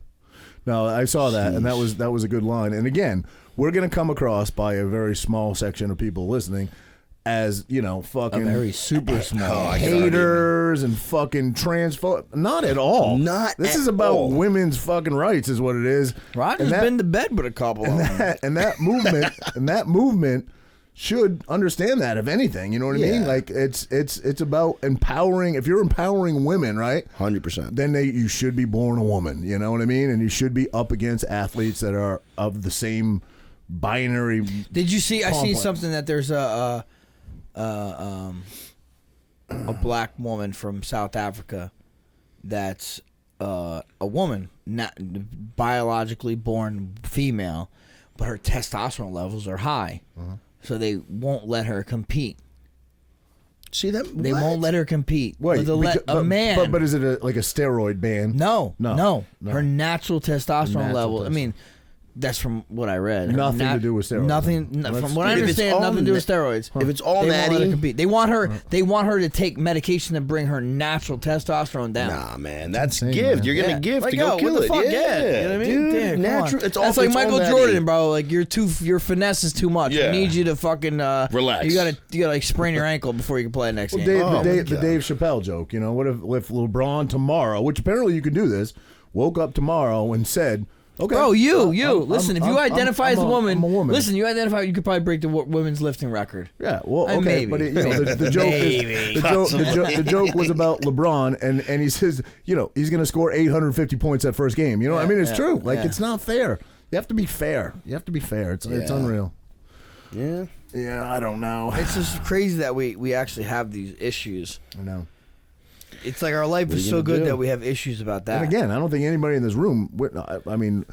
A: No, I saw that, and that was a good line. And again, we're gonna come across by a very small section of people listening as fucking
B: A very super small
A: haters and fucking transphobe. Not at all. This is about women's fucking rights, is what it is.
B: Roger's been to bed with a couple of them.
A: And that movement should understand that, if anything. You know what I mean? Like it's about empowering. If you're empowering women, right?
D: 100%.
A: Then you should be born a woman. You know what I mean? And you should be up against athletes that are of the same binary.
B: Did you see?
A: Complex.
B: I see something that there's a black woman from South Africa that's a woman, not biologically born female, but her testosterone levels are high, so they won't let her compete.
D: See that?
B: They won't let her compete.
A: Wait,
B: a man.
A: But is it like a steroid ban?
B: No. Her natural testosterone level. I mean, that's from what I read.
A: Nothing to do with steroids.
B: Nothing. From what I understand, nothing to do with steroids.
D: If it's all
B: they won't let her
D: natty,
B: compete. They want her. They want her to take medication to bring her natural testosterone down.
D: nah, man, that's
A: insane,
D: gift.
A: man.
D: You're gonna gift
B: Like,
D: to go
B: yo,
D: kill
B: what the
D: it.
B: fuck?
D: Yeah,
B: You know what I mean?
D: dude,
B: Damn, come
D: natural.
B: on.
D: It's all.
B: That's like
D: it's all
B: Michael
D: natty.
B: Jordan, bro. Like your finesse is too much.
D: Yeah.
B: We need you to fucking
D: relax.
B: You gotta like sprain your ankle before you can play the next game.
A: The Dave Chappelle joke. You know, what if LeBron tomorrow, which apparently you can do this, woke up tomorrow and said, "Okay,
B: Bro, listen. If you identify as a woman,
A: I'm a woman.
B: listen. You identify. You could probably break the women's lifting record.
A: Yeah, well, okay,
B: Maybe.
A: but the joke is the joke was about LeBron, and he says, you know, he's going to score 850 points that first game. You know, I mean, it's true. Like, it's not fair. You have to be fair. It's unreal.
D: Yeah.
A: Yeah, I don't know.
B: It's just crazy that we actually have these issues.
A: I know.
B: It's like our life is so good that we have issues about that.
A: And again, I don't think anybody in this room. I mean,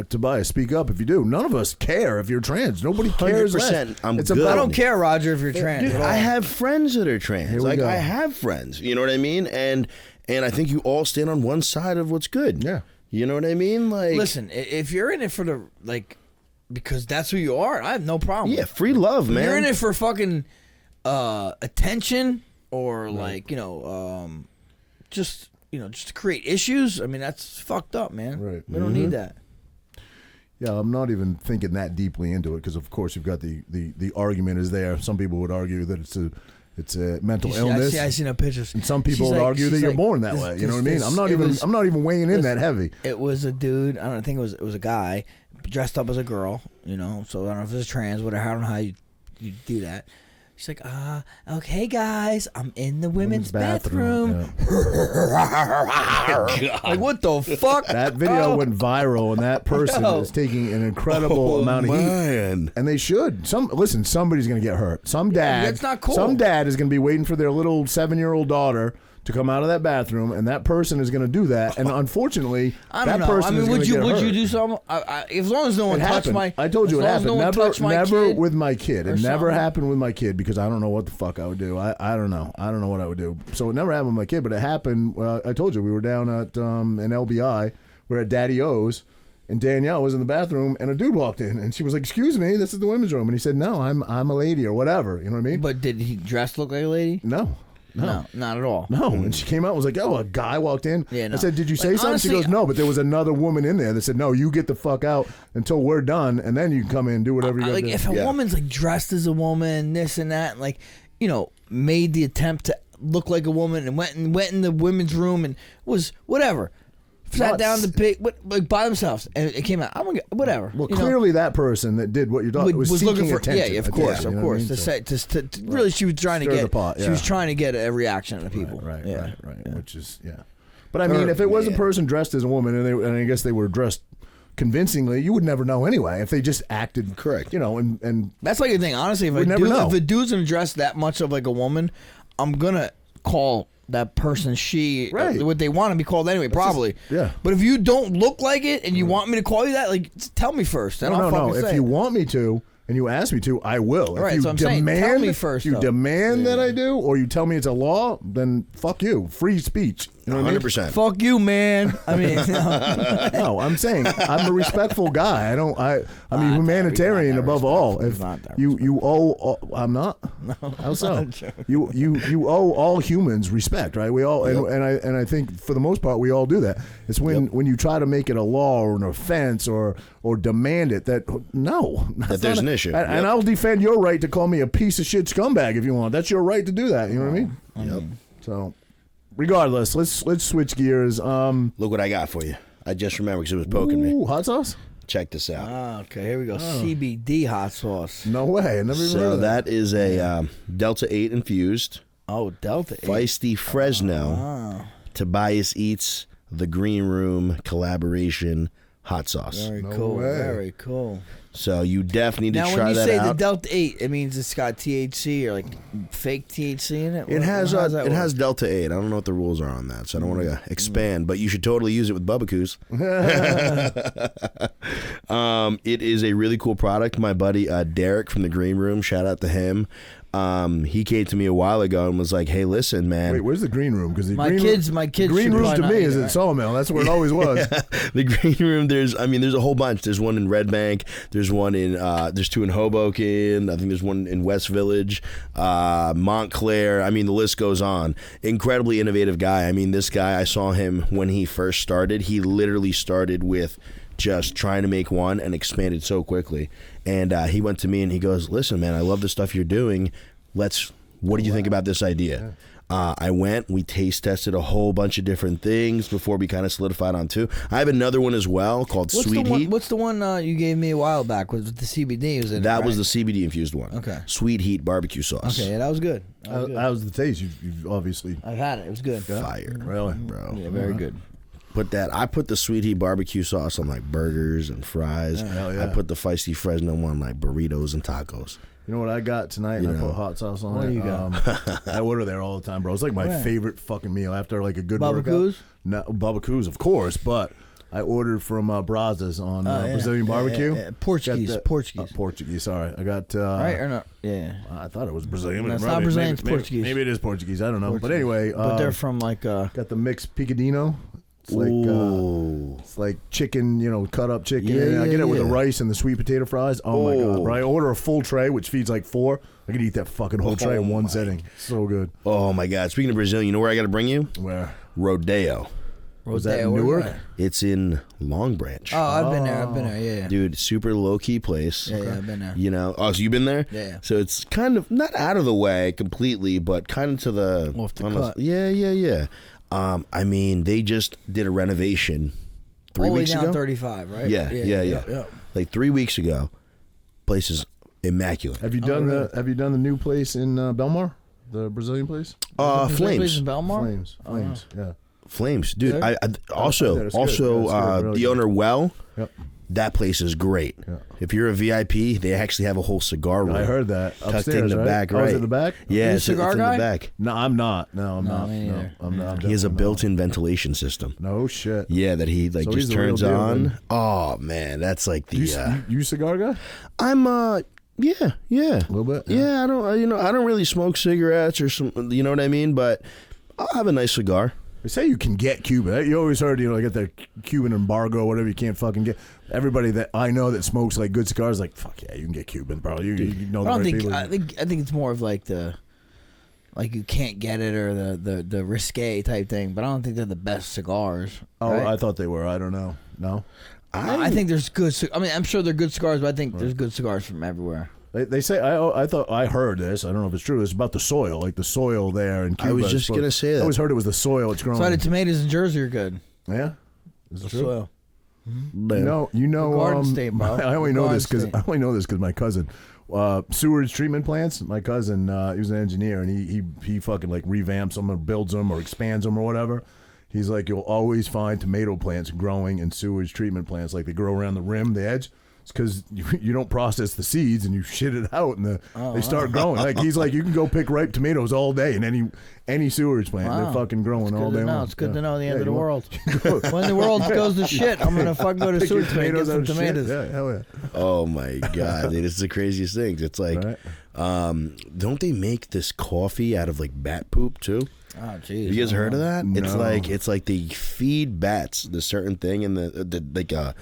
A: Tobias, speak up if you do. None of us care if you're trans. Nobody cares.
D: 100%. I'm
A: it's
D: good.
B: I don't care, Roger, if you're trans.
D: Dude, I have friends that are trans.
A: Here we
D: Like
A: go.
D: I have friends. You know what I mean? And I think you all stand on one side of what's good.
A: Yeah.
D: You know what I mean? Like,
B: Listen, if you're in it for the because that's who you are, I have no problem.
D: yeah, free love,
B: If
D: man.
B: you're in it for fucking attention or just to create issues. I mean, that's fucked up, man.
A: Right.
B: We don't need that.
A: Yeah, I'm not even thinking that deeply into it because, of course, you've got the argument is there. Some people would argue that it's a mental illness.
B: I see no pictures.
A: And some people would argue that you're born that way. You know what I mean? I'm not even weighing in that heavy.
B: It was a dude. I don't think it was a guy dressed up as a girl. You know, so I don't know if it's trans. Whatever. I don't know how you do that. She's like, okay, guys, I'm in the women's bathroom.
A: Yeah.
B: Like, what the fuck?
A: That video went viral, and that person is taking an incredible amount of heat. And they should. Listen, somebody's going to get hurt. Some dad.
B: That's not cool.
A: Some dad is going to be waiting for their little 7-year-old daughter to come out of that bathroom, and that person is going to do that. And unfortunately,
B: I don't
A: that
B: know.
A: person is going to get hurt.
B: Would you do something? As long as no one touched my.
A: I told you it happened. Never
B: kid
A: with my kid. It never
B: something.
A: happened with my kid because I don't know what the fuck I would do. I don't know. I don't know what I would do. So it never happened with my kid, but it happened. I told you we were down at an LBI. We're at Daddy O's. And Danielle was in the bathroom, and a dude walked in, and she was like, "Excuse me, this is the women's room." And he said, "No, I'm a lady or whatever." You know what I mean?
B: But did he dress look like a lady?
A: No,
B: not at all.
A: No. And she came out and was like, "Oh, a guy walked in."
B: Yeah, no.
A: I said, "Did you say
B: Like,
A: something?"
B: honestly,
A: She goes, "No, but there was another woman in there that said, no, you get the fuck out until we're done, and then you can come in and do whatever you got to
B: Like,
A: do."
B: if a woman's like dressed as a woman, this and that, and like, made the attempt to look like a woman and went in the women's room and was whatever. Sat down to pick, like by themselves, and it came out. I'm gonna whatever.
A: Well, clearly that person that did what you thought was seeking
B: looking for
A: attention.
B: Yeah, of course, of course. Really, she was trying to
A: Stir
B: get
A: the pot,
B: she was trying to get a reaction out of people.
A: Right.
B: Yeah.
A: Which is But I mean, if it was a person dressed as a woman and I guess they were dressed convincingly, you would never know anyway if they just acted
D: correct.
A: And
B: that's like the thing. Honestly, if a dude's gonna dress that much of like a woman, I'm gonna call that person she what they want to be called anyway, probably. But if you don't look like it and you want me to call you that, like, tell me first. Then I'll fucking say
A: if you want me to and you ask me to, I will.
B: Right,
A: if you
B: so I'm saying, tell me first,
A: you
B: though.
A: demand that I do, or you tell me it's a law, then fuck you. Free speech. You know what I mean?
D: 100%.
B: Fuck you, man. I mean,
A: no, I'm saying I'm a respectful guy. I'm humanitarian above all. If you owe, I'm not.
B: No,
A: how so? You owe all humans respect, right? We all, and I think for the most part we all do that. It's when you try to make it a law or an offense or demand it that
D: there's an issue.
A: And I'll defend your right to call me a piece of shit scumbag if you want. That's your right to do that. You know what I mean?
D: Yep.
A: So. Regardless, let's switch gears.
D: Look what I got for you. I just remembered because it was poking me.
A: Hot sauce?
D: Check this out.
B: Okay, here we go. CBD hot sauce.
A: No way. I never even heard of
D: that is a Delta 8 infused.
B: Oh, Delta 8.
D: Feisty Fresno. Tobias Eats, The Green Room collaboration hot sauce.
B: Very
A: No
B: cool.
A: way.
B: Very cool.
D: So you definitely need
B: Now,
D: to
B: when
D: try
B: you
D: that
B: say
D: out.
B: the Delta 8, it means it's got THC or like fake THC in it?
D: It has
B: how does that work?
D: Delta 8. I don't know what the rules are on that, so I don't want to expand, but you should totally use it with Bubbakoo's. It is a really cool product. My buddy Derek from the Green Room, shout out to him. He came to me a while ago and was like, "Hey, listen, man."
A: Wait, where's the green room? Because
B: My kids
A: Green
B: should
A: room
B: probably
A: to
B: not
A: me
B: eat
A: is
B: that.
A: at Sawmill. That's where it always was.
D: The Green Room, there's a whole bunch. There's one in Red Bank. There's one in there's two in Hoboken. I think there's one in West Village, Montclair. I mean, the list goes on. Incredibly innovative guy. I mean, this guy, I saw him when he first started. He literally started with just trying to make one and expanded so quickly. And he went to me and he goes, "Listen, man, I love the stuff you're doing. What do you think about this idea?" I went, we taste tested a whole bunch of different things before we kind of solidified on two. I have another one as well called Sweet Heat.
B: What's the one you gave me a while back with the CBD? Was in
D: That
B: it,
D: was
B: right?
D: the CBD infused one.
B: Okay.
D: Sweet Heat barbecue sauce.
B: Okay, yeah, that was good. That was good.
A: How's the taste? You've obviously
B: I've had it. It was good.
D: Fire.
A: really.
D: Bro.
B: Yeah, very good.
D: I put the Sweet Heat barbecue sauce on like burgers and fries.
A: hell yeah.
D: I put the Feisty Fresno on like burritos and tacos.
A: You know what I got tonight? And I put hot sauce on
B: What
A: it.
B: do you got?
A: I order there all the time, bro. It's like my favorite fucking meal after like a good
B: Barbecues?
A: workout. No, barbecues, of course, but I ordered from Brazos on Brazilian barbecue.
B: Yeah. Portuguese.
A: Portuguese. Sorry, I got.
B: Right or not? Yeah.
A: I thought it was Brazilian.
B: No, it's
A: Maybe-
B: not Brazilian, it's
A: maybe-
B: Portuguese.
A: Maybe it is Portuguese. I don't know. But anyway,
B: But they're from like
A: got the mixed picadinho. It's like
D: Ooh.
A: it's like chicken, cut up chicken.
D: Yeah,
A: and I get it with the
D: yeah.
A: rice and the sweet potato fries. Oh my god, bro! I order a full tray, which feeds like 4. I could eat that fucking whole tray in one sitting. So good.
D: Oh my God. Speaking of Brazil, you know where I got to bring you?
A: Where?
D: Rodeo.
A: Was that
B: Rodeo, where's
A: Newark?
B: that?
D: It's in Long Branch.
B: Oh, I've been there. Yeah.
D: Dude, super low key place.
B: Yeah, I've been there.
D: You know, so you've been there?
B: Yeah.
D: So it's kind of not out of the way completely, but kind of to the
B: Off the
D: almost-
B: cut.
D: Yeah. I mean, they just did a renovation 3
B: All the way
D: weeks
B: down
D: ago.
B: 35, right?
D: Yeah. Like 3 weeks ago. Place is immaculate.
A: Have you done the new place in Belmar, the Brazilian place?
D: Flames.
B: in Belmar?
A: Flames. Yeah.
D: Flames, dude.
B: Good?
A: Yeah, it's good. Really
D: the
A: good.
D: owner,
A: Yep.
D: that place is great.
A: Yeah.
D: If you're a VIP, they actually have a whole cigar room.
A: I heard that
D: tucked
A: upstairs,
D: in the
A: right?
D: back,
A: Oh,
D: right?
A: is it the back?
D: Yeah,
B: You a
D: it's
B: cigar
D: in
B: guy?
D: the back.
A: No, I'm not. No, I'm not.
B: me
A: No,
B: neither.
A: I'm not.
D: He has a
A: definitely
D: builtin ventilation system.
A: not. No shit.
D: Yeah, that he like
A: So
D: just
A: he's the real
D: turns
A: deal,
D: on.
A: then.
D: Oh man, that's like the.
A: You cigar guy?
D: I'm yeah.
A: A little bit.
D: Yeah, I don't really smoke cigarettes or some. You know what I mean? But I'll have a nice cigar.
A: They say you can get Cuban. You always heard, get the Cuban embargo, whatever you can't fucking get. Everybody that I know that smokes like good cigars, like fuck yeah, you can get Cuban, bro. You know
B: I
A: the
B: don't
A: right
B: think.
A: people.
B: I think it's more of like you can't get it or the risque type thing. But I don't think they're the best cigars.
A: Oh,
B: right?
A: I thought they were. I don't know. No.
B: I think there's good. I mean, I'm sure they're good cigars, but I think there's good cigars from everywhere.
A: They say I heard this. I don't know if it's true. It's about the soil, like the soil there in Cuba.
D: I was just gonna say that.
A: I always heard it was the soil. It's growing.
B: So the tomatoes in Jersey are good.
A: Yeah. Is it true?
B: Soil.
A: You know.
B: Garden State, bro.
A: I only know this because
B: Garden State.
A: my cousin, sewage treatment plants. My cousin, he was an engineer, and he fucking like revamps them or builds them or expands them or whatever. He's like, you'll always find tomato plants growing in sewage treatment plants, like they grow around the rim, the edge. It's because you don't process the seeds and you shit it out and they start growing. Like he's like, you can go pick ripe tomatoes all day in any sewage plant.
B: Wow.
A: They're fucking growing all day long.
B: It's good to know the
A: Yeah,
B: end of the
A: you
B: world.
A: want-
B: When the world goes to shit, I'm gonna fucking go to
A: Pick your
B: sewage plant and get some
A: out of shit.
B: tomatoes.
A: Yeah, hell yeah.
D: Oh my God, dude, it's the craziest things. It's like,
A: Right.
D: don't they make this coffee out of like bat poop too?
B: Oh, jeez.
D: Have you guys heard of that?
A: No.
D: It's like they feed bats this certain thing and the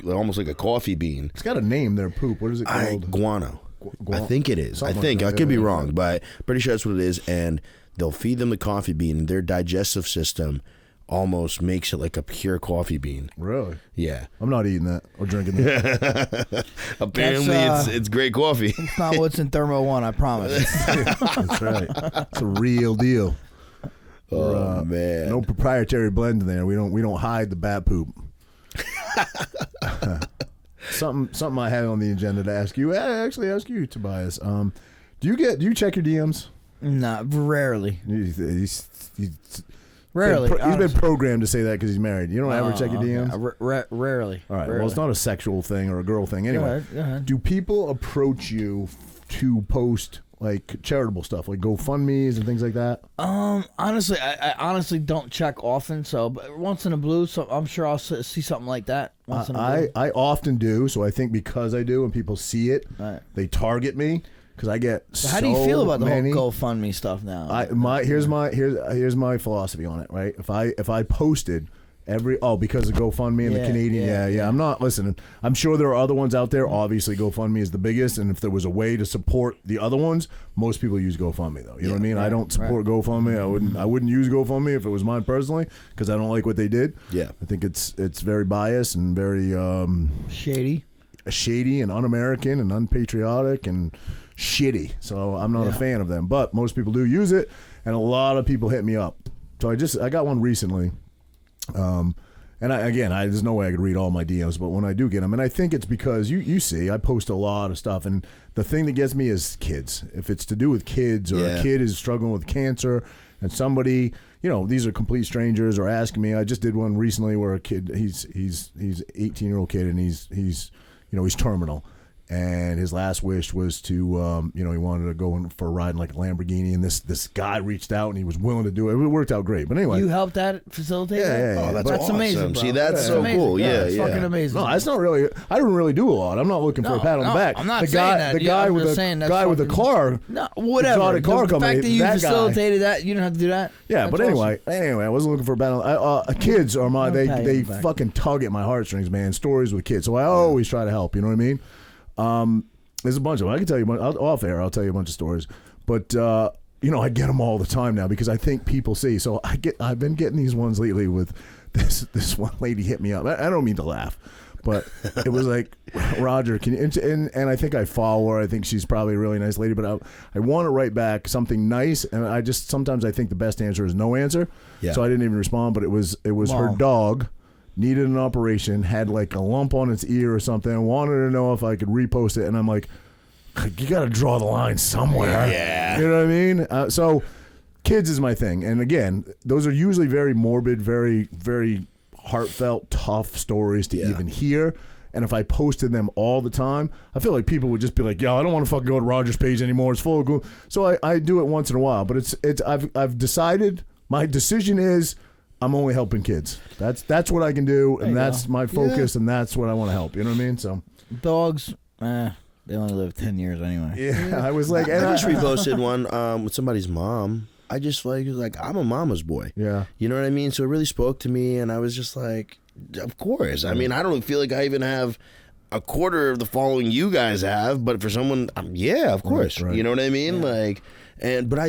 D: almost like a coffee bean.
A: It's got a name, their poop. What is it called?
D: Guano. I think it is.
A: Something
D: I think
A: like
D: I
A: that,
D: could be
A: yeah.
D: wrong, but pretty sure that's what it is. And they'll feed them the coffee bean, and their digestive system almost makes it like a pure coffee bean.
A: Really?
D: Yeah.
A: I'm not eating that or drinking that.
D: Apparently,
B: That's,
D: it's great coffee.
B: It's not what's in Thermo 1, I promise.
A: That's right. It's a real deal.
D: Oh man.
A: No proprietary blend in there. We don't hide the bat poop. Something I had on the agenda to ask you. I actually ask you, Tobias. Do you check your DMs?
B: Not rarely. Rarely.
A: He's been programmed to say that because he's married. You don't ever check your DMs?
B: Rarely.
A: All right.
B: Rarely.
A: Well, it's not a sexual thing or a girl thing. Anyway,
B: Go ahead.
A: do people approach you to post like charitable stuff, like GoFundMe's and things like that?
B: Honestly, I honestly don't check often. So, but once in a blue, so I'm sure I'll see something like that. Once in a blue.
A: I often do. So I think because I do and people see it, they target me. Because I get so
B: how do you feel about the
A: many,
B: whole GoFundMe stuff now?
A: Here's my philosophy on it. Right, if I posted because of GoFundMe and the Canadian, I'm not listening. I'm sure there are other ones out there. Obviously, GoFundMe is the biggest, and if there was a way to support the other ones, most people use GoFundMe though. You know what I mean? I don't support GoFundMe. I wouldn't use GoFundMe if it was mine personally because I don't like what they did. Yeah, I think it's very biased and very shady and un-American and unpatriotic and shitty. So I'm not a fan of them, but most people do use it, and a lot of people hit me up. So I got one recently, and there's no way I could read all my DMs, but when I do get them, and I think it's because you see I post a lot of stuff, and the thing that gets me is kids. If it's to do with kids or a kid is struggling with cancer, and somebody, these are complete strangers, are asking me. I just did one recently where a kid, he's 18-year-old kid, and he's terminal. And his last wish was to, he wanted to go in for a ride in like a Lamborghini. And this guy reached out and he was willing to do it. It worked out great. But anyway.
B: You helped that facilitate?
A: Yeah.
D: Oh, that's
B: awesome. Amazing, bro.
D: See, that's so cool. Yeah,
B: it's fucking amazing.
A: No, that's not really, I didn't really do a lot. I'm not looking for a pat on the back.
B: I'm not saying that.
A: The guy with the car.
B: No, whatever.
A: The car company.
B: The fact that you facilitated
A: guy.
B: that, you don't have to do that.
A: Yeah, but anyway, I wasn't looking for a pat on kids are they fucking tug at my heartstrings, man. Stories with kids. So I always try to help. You know what I mean? There's a bunch of them. I can tell you off air. I'll tell you a bunch of stories, but I get them all the time now because I think people see. So I've been getting these ones lately with this one lady hit me up. I don't mean to laugh, but it was like, Roger, can you? And I think I follow her. I think she's probably a really nice lady, but I want to write back something nice, and sometimes I think the best answer is no answer. Yeah. So I didn't even respond, but it was her dog. Needed an operation, had like a lump on its ear or something, wanted to know if I could repost it, and I'm like, you got to draw the line somewhere. Yeah. You know what I mean? So kids is my thing. And again, those are usually very morbid, very, very heartfelt, tough stories to even hear. And if I posted them all the time, I feel like people would just be like, yo, I don't want to fucking go to Roger's page anymore. It's full of glue. So I do it once in a while. But I've decided, my decision is, I'm only helping kids. That's what I can do, and that's my focus, and that's what I want to help. You know what I mean? So
B: dogs, they only live 10 years anyway.
A: Yeah, I was like,
D: I just reposted one with somebody's mom. I just like I'm a mama's boy. Yeah, you know what I mean. So it really spoke to me, and I was just like, of course. I mean, I don't feel like I even have a quarter of the following you guys have, but for someone, yeah, of course. Right. You know what I mean? Yeah. But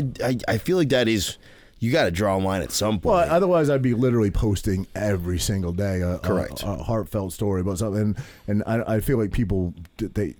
D: I feel like that is. You got to draw a line at some point.
A: Well, otherwise I'd be literally posting every single day a heartfelt story about something, and I feel like people they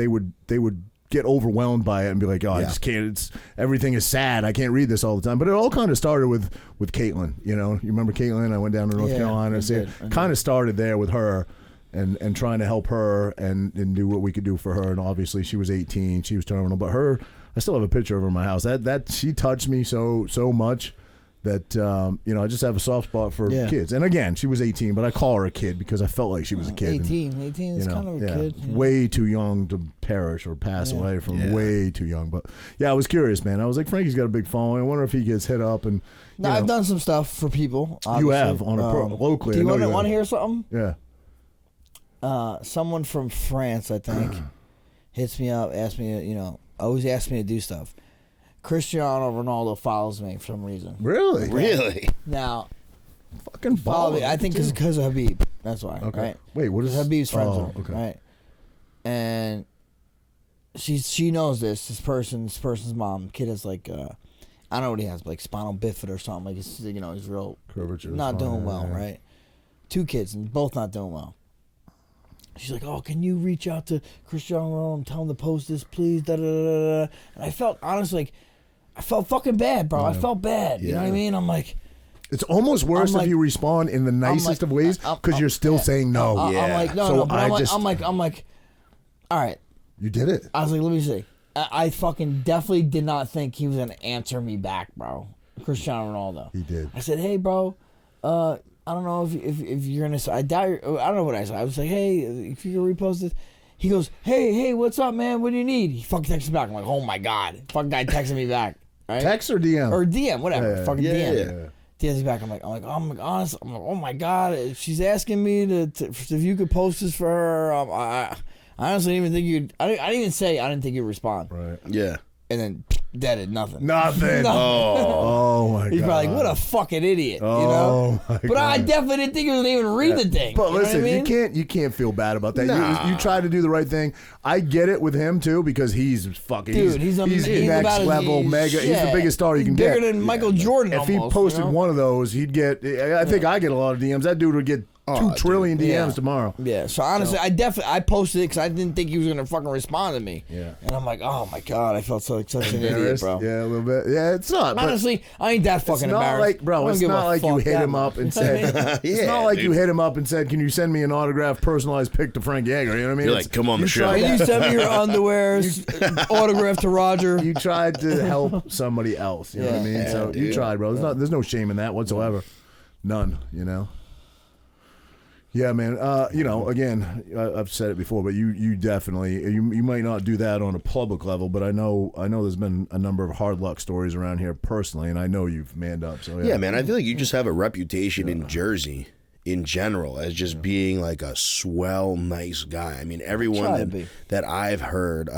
A: would get overwhelmed by it and be like, I just can't. Everything is sad. I can't read this all the time. But it all kind of started with Caitlin. You remember Caitlin? I went down to North Carolina. It kind of started there with her. And trying to help her and do what we could do for her. And obviously she was 18, she was terminal, but I still have a picture of her in my house. That she touched me so much that I just have a soft spot for kids. And again, she was 18, but I call her a kid because I felt like she was a kid.
B: 18 is kind of a kid.
A: Way too young to perish or pass away from way too young. But I was curious, man. I was like, Frankie's got a big following. I wonder if he gets hit up. And
B: I've done some stuff for people. Obviously.
A: You have on locally.
B: Do you want to hear something?
A: Yeah.
B: Someone from France, I think, hits me up, asks me, always asks me to do stuff. Cristiano Ronaldo follows me for some reason.
A: Really?
D: Really?
B: Now,
A: fucking follow me.
B: I think because of Habib. That's why. Okay. Right?
A: Wait, what is
B: Habib's friends with him,
A: okay.
B: right? And she knows this person's mom. Kid has like I don't know what he has, but like spinal bifida or something. Like he's real
A: curvature,
B: not doing well, right? 2 kids and both not doing well. She's like, oh, can you reach out to Cristiano Ronaldo and tell him to post this, please? Da, da, da, da. And I felt, honestly, I felt fucking bad, bro. I felt bad. You know what I mean? I'm like...
A: It's almost worse if you respond in the nicest of ways because you're still saying no.
B: I'm like, no, but I'm like, all right.
A: You did it.
B: I was like, let me see. I fucking definitely did not think he was going to answer me back, bro. Cristiano Ronaldo.
A: He did.
B: I said, hey, bro, I don't know if you're going to, I doubt I don't know what I said. I was like, hey, if you can repost this. He goes, hey, what's up, man? What do you need? He fucking texts me back. I'm like, oh my God. Fucking guy texting me back. Right?
A: Text or DM?
B: Or DM, whatever. Fucking DM.
A: Yeah.
B: DM's back. I'm like, honest. I'm like, oh my God. If she's asking me if you could post this for her, I honestly didn't even think you'd. I didn't even say I didn't think you'd respond.
A: Right.
D: Yeah.
B: And then deaded nothing.
A: Nothing. Oh my God.
B: He's probably like, what a fucking idiot.
A: Oh,
B: you know?
A: my
B: But
A: God.
B: I definitely didn't think he was gonna even read the thing.
A: But
B: you know
A: listen,
B: what I mean?
A: you can't feel bad about that.
D: Nah.
A: You try to do the right thing. I get it with him too because he's fucking.
B: Dude, he's
A: next
B: about
A: level
B: he's,
A: mega. He's the biggest star you can
B: bigger
A: get.
B: than Michael Jordan.
A: If
B: almost,
A: he posted
B: you know?
A: one of those, he'd get. I think I get a lot of DMs. That dude would get 2 trillion DMs
B: Yeah.
A: tomorrow.
B: Yeah, so honestly, I posted it because I didn't think he was gonna fucking respond to me.
A: Yeah.
B: And I'm like, oh my God, I felt such an idiot,
A: Embarrassed?
B: bro.
A: Yeah, a little bit. Yeah, it's not. but
B: Honestly, I ain't that
A: it's
B: fucking
A: not
B: embarrassed.
A: like, bro.
B: I don't
A: It's
B: give
A: not
B: a
A: like you
B: fuck
A: hit
B: that
A: him
B: much.
A: up and
B: You know what I
A: said.
B: mean?
A: It's not like you hit him up and said, "Can you send me an autographed, personalized pic to Frank Yeager?" You know what I mean?
D: You're like, come on the show.
A: tried
B: Can
A: to-
B: you send me your underwear, autograph to Roger?
A: You tried to help somebody else. You know what I mean?
B: Yeah,
A: So you tried, bro. There's no shame in that whatsoever. None. You know. Yeah, man. You know, again, I've said it before, but you definitely you might not do that on a public level, but I know there's been a number of hard luck stories around here personally, and I know you've manned up. So
D: Yeah, man. I feel like you just have a reputation in Jersey in general as just being like a swell, nice guy. I mean,
B: Try to
D: everyone
B: be.
D: that I've heard,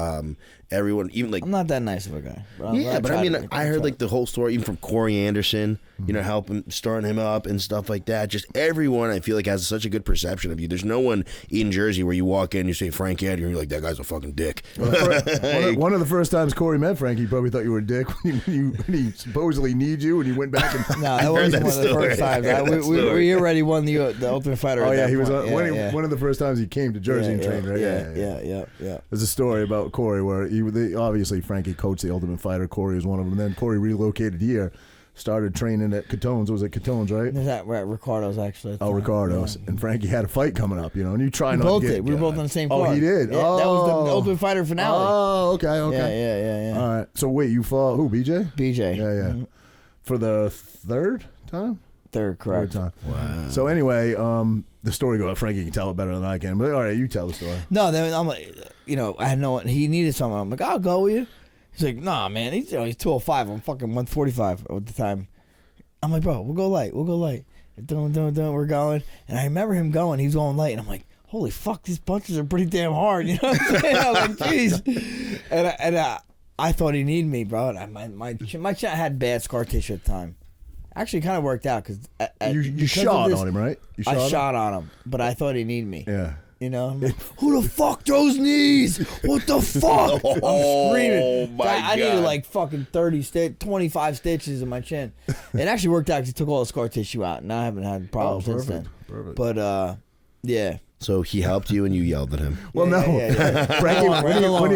D: everyone, even like
B: I'm not that nice of a guy. But
D: yeah, but I
B: try
D: mean,
B: to be.
D: I heard like the whole story, even from Corey Anderson, you know, helping, starting him up and stuff like that. Just everyone, I feel like, has such a good perception of you. There's no one in Jersey where you walk in, you say Frank Yeager, and you're like, that guy's a fucking dick.
A: one of the first times Corey met Frank, he probably thought you were a dick when he supposedly needed you, and he went back and.
B: No, that wasn't
D: that
B: one of the
D: story.
B: first times.
D: I heard that
B: We
D: story.
B: already won the Ultimate Fighter.
A: Oh
B: at
A: yeah,
B: that
A: he was
B: point.
A: one of the first times he came to Jersey and trained, right?
B: Yeah.
A: There's a story about Corey where obviously Frankie coached the Ultimate Fighter. Corey was one of them. And then Corey relocated here, started training at Catone's. Was it Catone's, right?
B: Is that right? Ricardo's actually.
A: Oh, Ricardo's.
B: Yeah.
A: And Frankie had a fight coming up, you know, and you try
B: We
A: not
B: both
A: to get
B: did. We were both on the same
A: Oh,
B: card.
A: he did?
B: Yeah, that was the
A: Oh.
B: Ultimate Fighter finale.
A: Oh, okay.
B: Yeah.
A: All right. So wait, you fought who? BJ?
B: BJ.
A: Yeah.
B: Mhm.
A: For the third time?
B: Third, correct.
A: Third time. Wow. So anyway, the story goes. Frankie can tell it better than I can. But all right, you tell the story.
B: No, then I'm like, I had no one. He needed someone. I'm like, I'll go with you. He's like, nah, man. He's 205. I'm fucking 145 at the time. I'm like, bro, we'll go light. Don't. We're going. And I remember him going. He's going light. And I'm like, holy fuck, these punches are pretty damn hard. You know what I'm saying? I'm like, jeez. And I thought he needed me, bro. And my chin had bad scar tissue at the time. Actually, kind of worked out because
A: You shot on him, right? You
B: I
A: him?
B: shot on him, but I thought he needed me.
A: Yeah.
B: You know, I'm like, who the fuck throws knees? What the fuck? I'm screaming.
D: my
B: I needed
D: God.
B: like fucking 25 stitches in my chin. It actually worked out because he took all the scar tissue out, and I haven't had problems since then.
A: Perfect.
B: But yeah.
D: So he helped you and you yelled at him.
A: Well, no.
B: Yeah.
A: Frankie,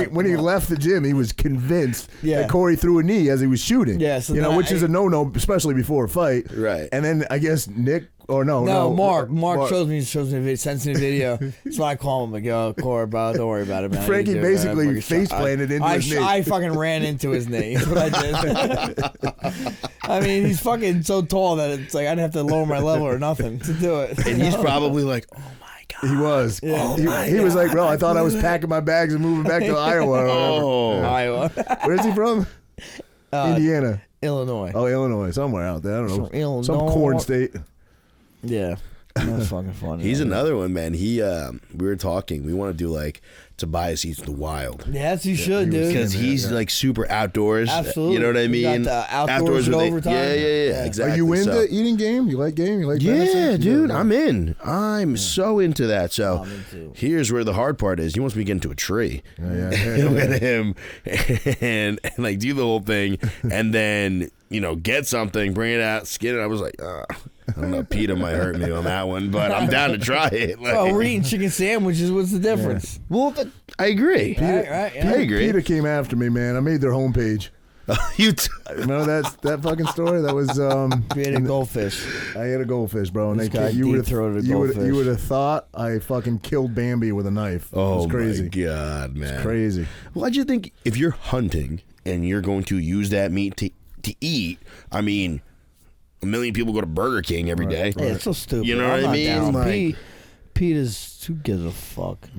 A: when he left the gym, he was convinced
B: Yeah.
A: that Corey threw a knee as he was shooting.
B: Yeah, so
A: you know,
B: then
A: which is a no-no, especially before a fight.
D: Right.
A: And then I guess Nick, or no,
B: Mark shows me a sends me a video. So I call him like, yo, Corey, bro, don't worry about it, man.
A: Frankie
B: You do it,
A: basically
B: man.
A: face planted into his knee.
B: I fucking ran into his knee. That's what I did. I mean, he's fucking so tall that it's like I'd have to lower my level or nothing to do it.
D: And he's probably like, oh my God.
A: He was.
B: Yeah.
A: He was like, bro, I thought I was packing my bags and moving back to Iowa. Or whatever.
B: Iowa.
A: Where's he from? Indiana.
B: Illinois.
A: Oh, Illinois. Somewhere out there. I don't know.
B: From Illinois.
A: Some corn state.
B: Yeah. That's fucking funny.
D: He's another one, man. We were talking. We want to do like Tobias Eats the Wild.
B: Yes, you should,
A: he was
B: dude.
D: Because he's like super outdoors.
B: Absolutely.
D: You know what I
B: You
D: mean?
B: got the outdoors at
D: with it.
B: overtime.
D: Yeah, exactly.
A: Are you into
D: So-
A: eating game? You like game? You like
D: Yeah,
A: venison?
D: dude,
A: Yeah.
D: I'm in. I'm so into that. So
B: I'm into it.
D: here's where the hard part is. He wants me to get into a tree.
A: Yeah.
D: Look at him and like do the whole thing and then, get something, bring it out, skin it. I was like, I don't know, PETA might hurt me on that one, but I'm down to try it. Like,
B: Oh, we're eating chicken sandwiches. What's the difference?
D: well, I agree.
B: Right, yeah.
D: I agree.
A: PETA came after me, man. I made their homepage. Remember that fucking story? That was
B: We ate a goldfish.
A: I ate a goldfish, bro. And
B: This
A: they
B: guy
A: you would
B: deep-throated a
A: you
B: goldfish.
A: would have thought I fucking killed Bambi with a knife.
D: Oh,
A: it was crazy.
D: my God, man.
A: Crazy.
D: Well, I just think if you're hunting and you're going to use that meat to eat. I mean, a million people go to Burger King every day.
B: Hey, it's so stupid.
D: You know what I mean?
B: Like, Pete is, who gives a fuck?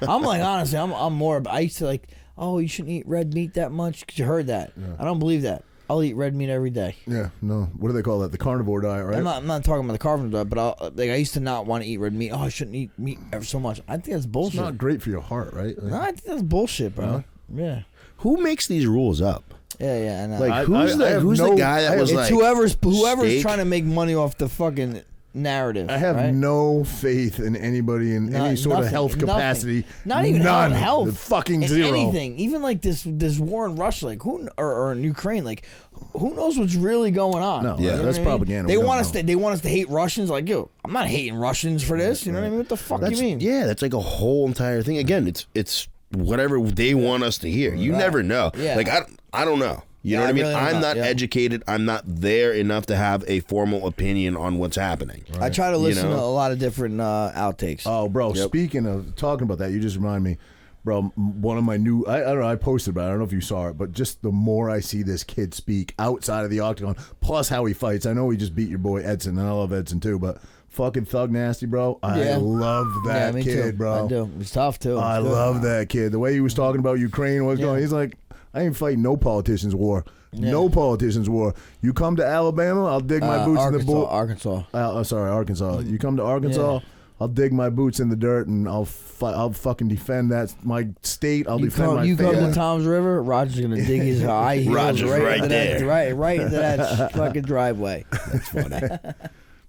B: I'm like, honestly, I'm more, I used to like, oh, you shouldn't eat red meat that much because you heard that. Yeah. I don't believe that. I'll eat red meat every day.
A: Yeah, no. What do they call that? The carnivore diet, right?
B: I'm not talking about the carnivore diet, but I used to not want to eat red meat. Oh, I shouldn't eat meat ever so much. I think that's bullshit.
A: It's not great for your heart, right?
B: No, I think that's bullshit, bro. Yeah.
D: Who makes these rules up?
B: Yeah, I know.
D: Like, who's the guy that was
B: it's
D: like,
B: whoever's
D: steak?
B: trying to make money off the fucking narrative.
A: I have no faith in anybody in any sort of health capacity.
B: Not even health.
A: Fucking zero.
B: Anything. Even like this war in Russia, like or in Ukraine, like who knows what's really going on?
A: No, yeah, that's propaganda.
B: They want us to hate Russians. Like, yo, I'm not hating Russians for this. You know what I mean? What the fuck do you mean?
D: Yeah, that's like a whole entire thing. Again, it's whatever they want us to hear. You never know.
B: Yeah.
D: Like I don't know. You know what I mean? Really I'm not educated. I'm not there enough to have a formal opinion on what's happening.
B: Right. I try to listen to a lot of different outtakes.
A: Oh, bro, speaking of talking about that, you just remind me, bro, one of my new, I don't know, I posted about it. I don't know if you saw it, but just the more I see this kid speak outside of the octagon, plus how he fights. I know he just beat your boy Edson, and I love Edson too, but fucking Thug Nasty, bro. I love that kid,
B: too.
A: bro.
B: I do. He's tough too.
A: I love that kid. The way he was talking about Ukraine, what's going on, he's like, I ain't fighting no politicians' war. Yeah. No politicians' war. You come to Alabama, I'll dig my boots in the bull.
B: Arkansas.
A: Arkansas. You come to Arkansas, I'll dig my boots in the dirt and I'll fucking defend my state. I'll defend my family.
B: You come to Tom's River, Roger's gonna dig his high heels
D: right there,
B: right into that fucking driveway. That's funny.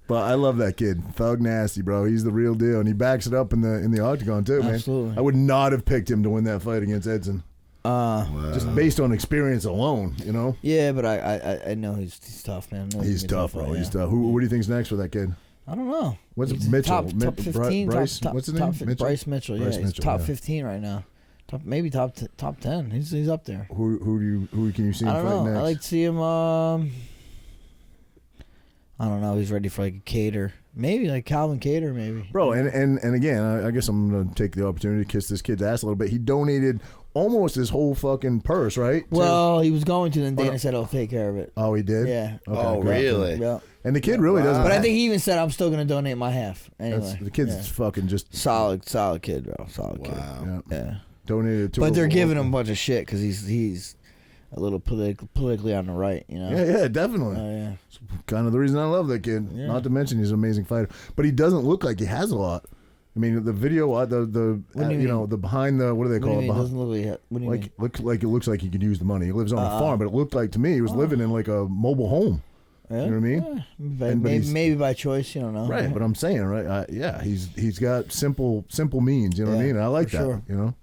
A: But I love that kid, Thug Nasty, bro. He's the real deal, and he backs it up in the octagon too, man.
B: Absolutely.
A: I would not have picked him to win that fight against Edson. Just based on experience alone, you know.
B: Yeah, but I know he's tough, man.
A: He's tough, bro. He's tough. What do you think's next for that kid?
B: I don't know.
A: What's Mitchell?
B: Top 15.
A: Bryce. What's his name? Mitchell?
B: Bryce Mitchell. Yeah, he's top 15 right now. Maybe top 10. He's up there.
A: Who can you see him
B: I don't
A: fight
B: know.
A: next?
B: I like to see him. I don't know. He's ready for like a Cater. Maybe like Calvin Cater, maybe.
A: Bro, and again, I guess I'm gonna take the opportunity to kiss this kid's ass a little bit. He donated almost his whole fucking purse, right?
B: Well, he was going to, then Dana said, "I'll take care of it."
A: Oh, he did?
B: Yeah.
A: Okay,
D: really?
B: Yeah.
A: And the kid really doesn't.
B: But I think he even said, "I'm still going to donate my half." Anyway,
A: the kid's fucking just
B: solid kid, bro. Solid kid. Yeah.
A: Donated to.
B: But they're giving him a bunch of shit because he's a little politically on the right, you know.
A: Yeah, definitely.
B: Yeah.
A: It's kind of the reason I love that kid. Yeah. Not to mention he's an amazing fighter, but he doesn't look like he has a lot. I mean, the video, the behind the, what do they call it?
B: Doesn't look like, what do you mean?
A: It looks like he could use the money. He lives on a farm, but it looked like to me he was living in like a mobile home. Yeah. You know what I mean?
B: Maybe by choice, you don't know.
A: Right, but I'm saying, right? He's got simple means. You know what I mean? And I like that. Sure. You know.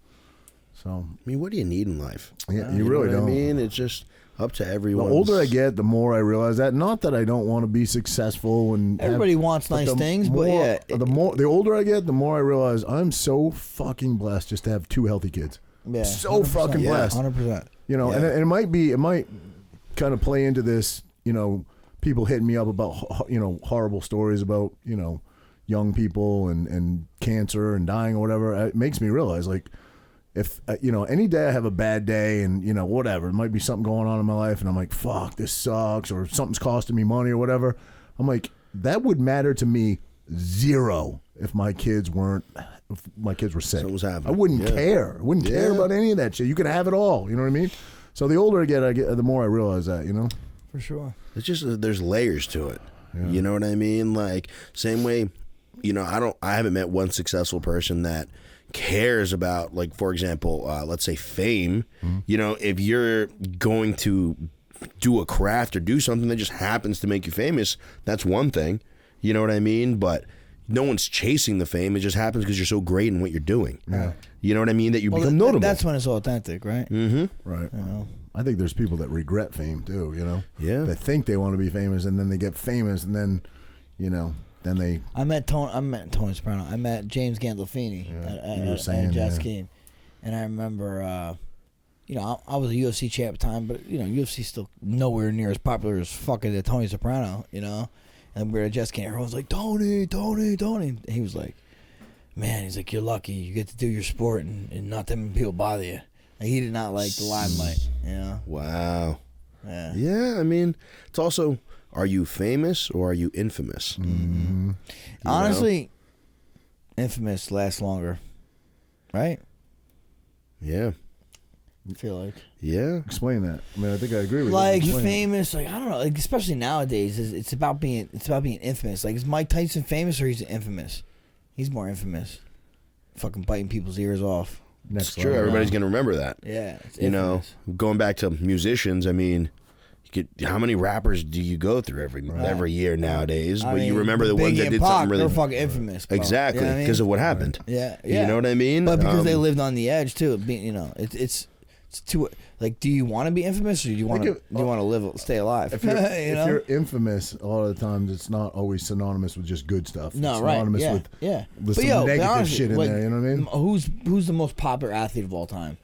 A: So
D: I mean, what do you need in life?
A: Yeah, you really don't.
D: I mean, it's just up to everyone.
A: The older I get, the more I realize that. Not that I don't want to be successful and
B: everybody wants nice things, but
A: the older I get, the more I realize I'm so fucking blessed just to have 2 healthy kids.
B: Yeah,
A: so fucking blessed.
B: 100%.
A: You know, and it might kind of play into this. You know, people hitting me up about horrible stories about young people and cancer and dying or whatever. It makes me realize like. If any day I have a bad day and whatever, it might be something going on in my life and I'm like, fuck, this sucks, or something's costing me money or whatever, I'm like, that would matter to me zero if my kids were sick. I wouldn't care. I wouldn't care about any of that shit. You could have it all. You know what I mean? So the older I get, the more I realize that.
B: For sure.
D: It's just there's layers to it. Yeah. You know what I mean? Like same way. I haven't met one successful person that cares about, like, for example, let's say fame. Mm-hmm. If you're going to do a craft or do something that just happens to make you famous, that's one thing. You know what I mean? But no one's chasing the fame. It just happens because you're so great in what you're doing. Yeah. You know what I mean? That you become notable.
B: That's when it's authentic, right?
D: Mm-hmm.
A: Right. I think there's people that regret fame too,
D: Yeah.
A: They think they want to be famous and then they get famous and then, then they.
B: I met Tony Soprano. I met James Gandolfini at Jet Skiing, and I remember, I was a UFC champ at the time, but UFC's still nowhere near as popular as fucking Tony Soprano, And we were at Jet Skiing. Everyone's like, Tony. And he was like, man, he's like, you're lucky. You get to do your sport and not that many people bother you. Like, he did not like the limelight.
D: Wow. Yeah, I mean, it's also, are you famous or are you infamous?
A: Mm-hmm.
B: Honestly, infamous lasts longer, right?
D: Yeah.
B: I feel like.
D: Yeah.
A: Explain that. I mean, I think I agree with
B: like
A: you. Like
B: famous, like I don't know, like especially nowadays, it's about being infamous. Like, is Mike Tyson famous or he's infamous? He's more infamous. Fucking biting people's ears off.
D: It's true. Everybody's gonna remember that.
B: Yeah, it's
D: you know,
B: infamous.
D: going back to musicians. I mean, how many rappers do you go through every year nowadays?
B: I
D: But you
B: mean,
D: remember the
B: Biggie
D: ones that
B: and
D: did
B: Pac,
D: something really
B: they're fucking infamous. Bro.
D: exactly
B: You know what I mean?
D: because of what happened.
B: Yeah,
D: You know what I mean?
B: But because they lived on the edge too. You know, it's too like. Do you want to be infamous or do you want to stay alive?
A: If you're,
B: you
A: if
B: know?
A: you're infamous, a lot of the times it's not always synonymous with just good stuff.
B: No,
A: it's
B: right?
A: synonymous
B: Yeah,
A: with
B: yeah.
A: with
B: But
A: some
B: but
A: negative
B: honestly,
A: shit in
B: like,
A: there. You know what I mean?
B: Who's the most popular athlete of all time?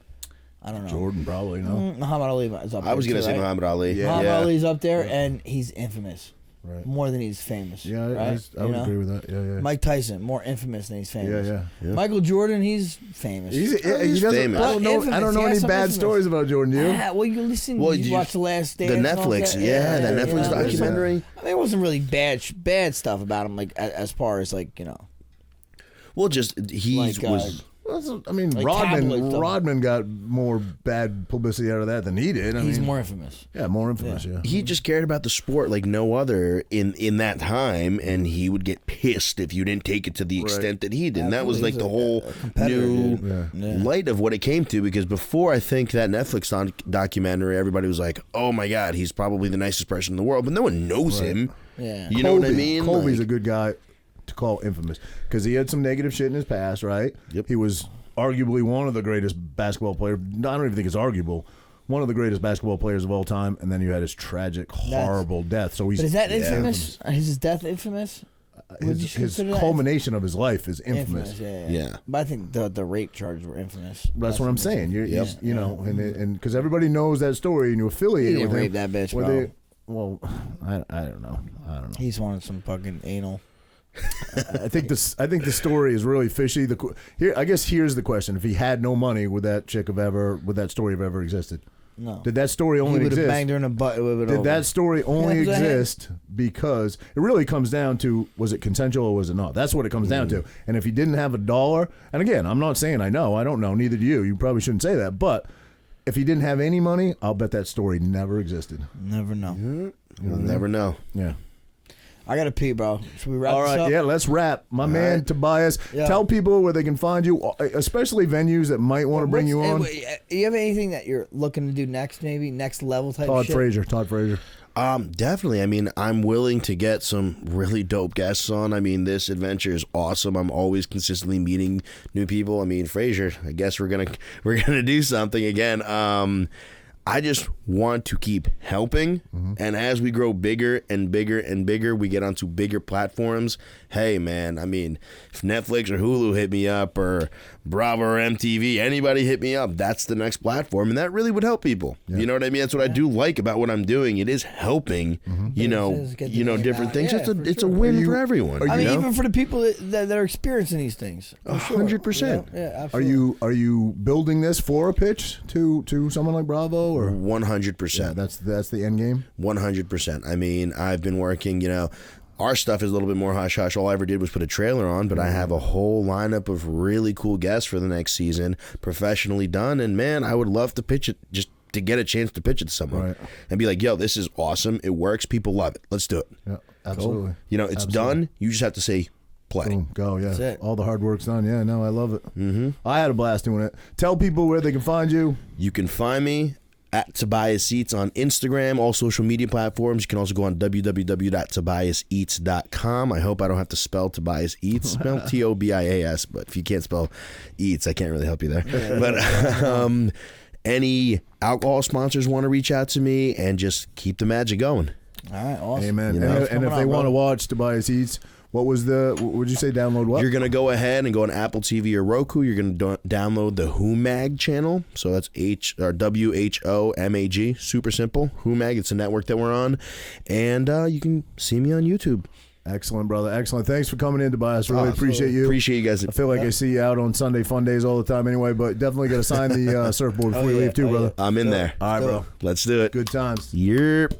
B: I don't know.
A: Jordan, probably. No,
B: Muhammad Ali is up there.
D: I was gonna
B: too,
D: say
B: right?
D: Muhammad Ali.
A: Yeah.
B: Muhammad Ali's up there, and he's infamous.
A: Right.
B: More than he's famous.
A: Yeah,
B: right?
A: I would agree with that. Yeah, yeah.
B: Mike Tyson, more infamous than he's famous.
A: Yeah.
B: Michael Jordan, he's famous.
A: He's
D: He's
A: doesn't-
D: famous.
A: I don't know.
B: Infamous.
A: I don't know
B: He
A: any
B: has some
A: bad
B: infamous.
A: stories about Jordan. Do you?
B: Well, you listen.
D: Well,
B: you watch The Last Dance.
D: the
B: and all
D: Netflix,
B: that.
D: that Netflix
B: yeah.
D: documentary.
B: I mean, it wasn't really bad stuff about him, like as far as like
D: Well, just he
B: Like,
D: was.
A: I mean,
B: Like
A: Rodman.
B: tabloid stuff.
A: Rodman got more bad publicity out of that than he did.
B: he's
A: I mean,
B: more infamous.
A: Yeah, more infamous. Yeah.
D: He just cared about the sport like no other in that time, and he would get pissed if you didn't take it to the extent that he did. And that was like the whole new light of what it came to. Because before, I think that Netflix documentary, everybody was like, "Oh my God, he's probably the nicest person in the world," but no one knows him.
B: Yeah.
D: You know what I mean?
A: Colby's
D: Like-
A: a good guy to call infamous because he had some negative shit in his past, right?
D: Yep.
A: He was arguably one of the greatest basketball players. I don't even think it's arguable. One of the greatest basketball players of all time, and then you had his tragic, horrible death. So he's
B: But is that infamous? Is his death infamous? Would you
A: His
B: consider that
A: culmination of his life is infamous.
D: Yeah.
B: But I think the rape charges were infamous.
A: That's what I'm saying. You know, and because everybody knows that story, and you affiliate
B: He
A: with
B: didn't
A: him.
B: rape that bitch,
A: where
B: bro.
A: they- well, I don't know.
B: He's wanted some fucking anal.
A: I think the story is really fishy. Here's the question: if he had no money, would that story have ever existed?
B: No.
A: Did that story
B: He
A: only
B: would have
A: exist?
B: banged her in the butt.
A: Did that story only
B: Yeah, go ahead.
A: exist because it really comes down to, was it consensual or was it not? That's what it comes down to. And if he didn't have $1, and again, I'm not saying I don't know, neither do you. You probably shouldn't say that. But if he didn't have any money, I'll bet that story never existed.
B: Never know.
D: You'll never know.
A: Yeah.
B: I gotta pee, bro. Should we wrap
A: All
B: this
A: right,
B: up?
A: yeah, let's wrap. My man, Tobias,
B: Yeah.
A: tell people where they can find you, especially venues that might want to bring you on.
B: You have anything that you're looking to do next, maybe? Next level type
A: Todd
B: shit?
A: Frazier.
D: Definitely. I mean, I'm willing to get some really dope guests on. I mean, this adventure is awesome. I'm always consistently meeting new people. I mean, Frazier, I guess we're gonna do something again. I just want to keep helping, and as we grow bigger and bigger and bigger, we get onto bigger platforms. Hey, man, I mean, if Netflix or Hulu hit me up, or Bravo or MTV, anybody hit me up, that's the next platform, and that really would help people. Yeah. You know what I mean? That's what I do like about what I'm doing. It is helping, different things.
B: Yeah,
D: it's a win for everyone.
B: I mean, even for the people that are experiencing these things.
D: 100%.
B: Yeah, absolutely.
A: Are you building this for a pitch to someone like Bravo or
D: 100%?
A: Yeah, that's the end game.
D: 100%. I mean, I've been working. Our stuff is a little bit more hush hush. All I ever did was put a trailer on, but I have a whole lineup of really cool guests for the next season, professionally done. And man, I would love to pitch it, just to get a chance to pitch it to someone and be like, yo, this is awesome. It works. People love it. Let's do it.
A: Yeah, absolutely.
D: Cool. It's done. You just have to say play.
A: Boom, go, yeah.
B: That's it.
A: All the hard work's done. Yeah, no, I love it. I had a blast doing it. Tell people where they can find you.
D: You can find me at TobiasEats on Instagram, all social media platforms. You can also go on www.TobiasEats.com. I hope I don't have to spell Tobias Eats. Spell Tobias, but if you can't spell Eats, I can't really help you there. But any alcohol sponsors want to reach out to me, and just keep the magic going.
B: All right, awesome.
A: Amen. And if they want to watch Tobias Eats, what would you say, download what?
D: You're going to go ahead and go on Apple TV or Roku. You're going to download the WHOMAG channel. So that's WHOMAG. Super simple. WHOMAG. It's a network that we're on. And you can see me on YouTube.
A: Excellent, brother. Excellent. Thanks for coming in, Tobias. Really appreciate you.
D: Appreciate you guys.
A: I feel like I see you out on Sunday fun days all the time anyway, but definitely got to sign the surfboard before you leave too, brother.
D: I'm in there.
A: All right, bro.
D: Let's do it.
A: Good times.
D: Yep.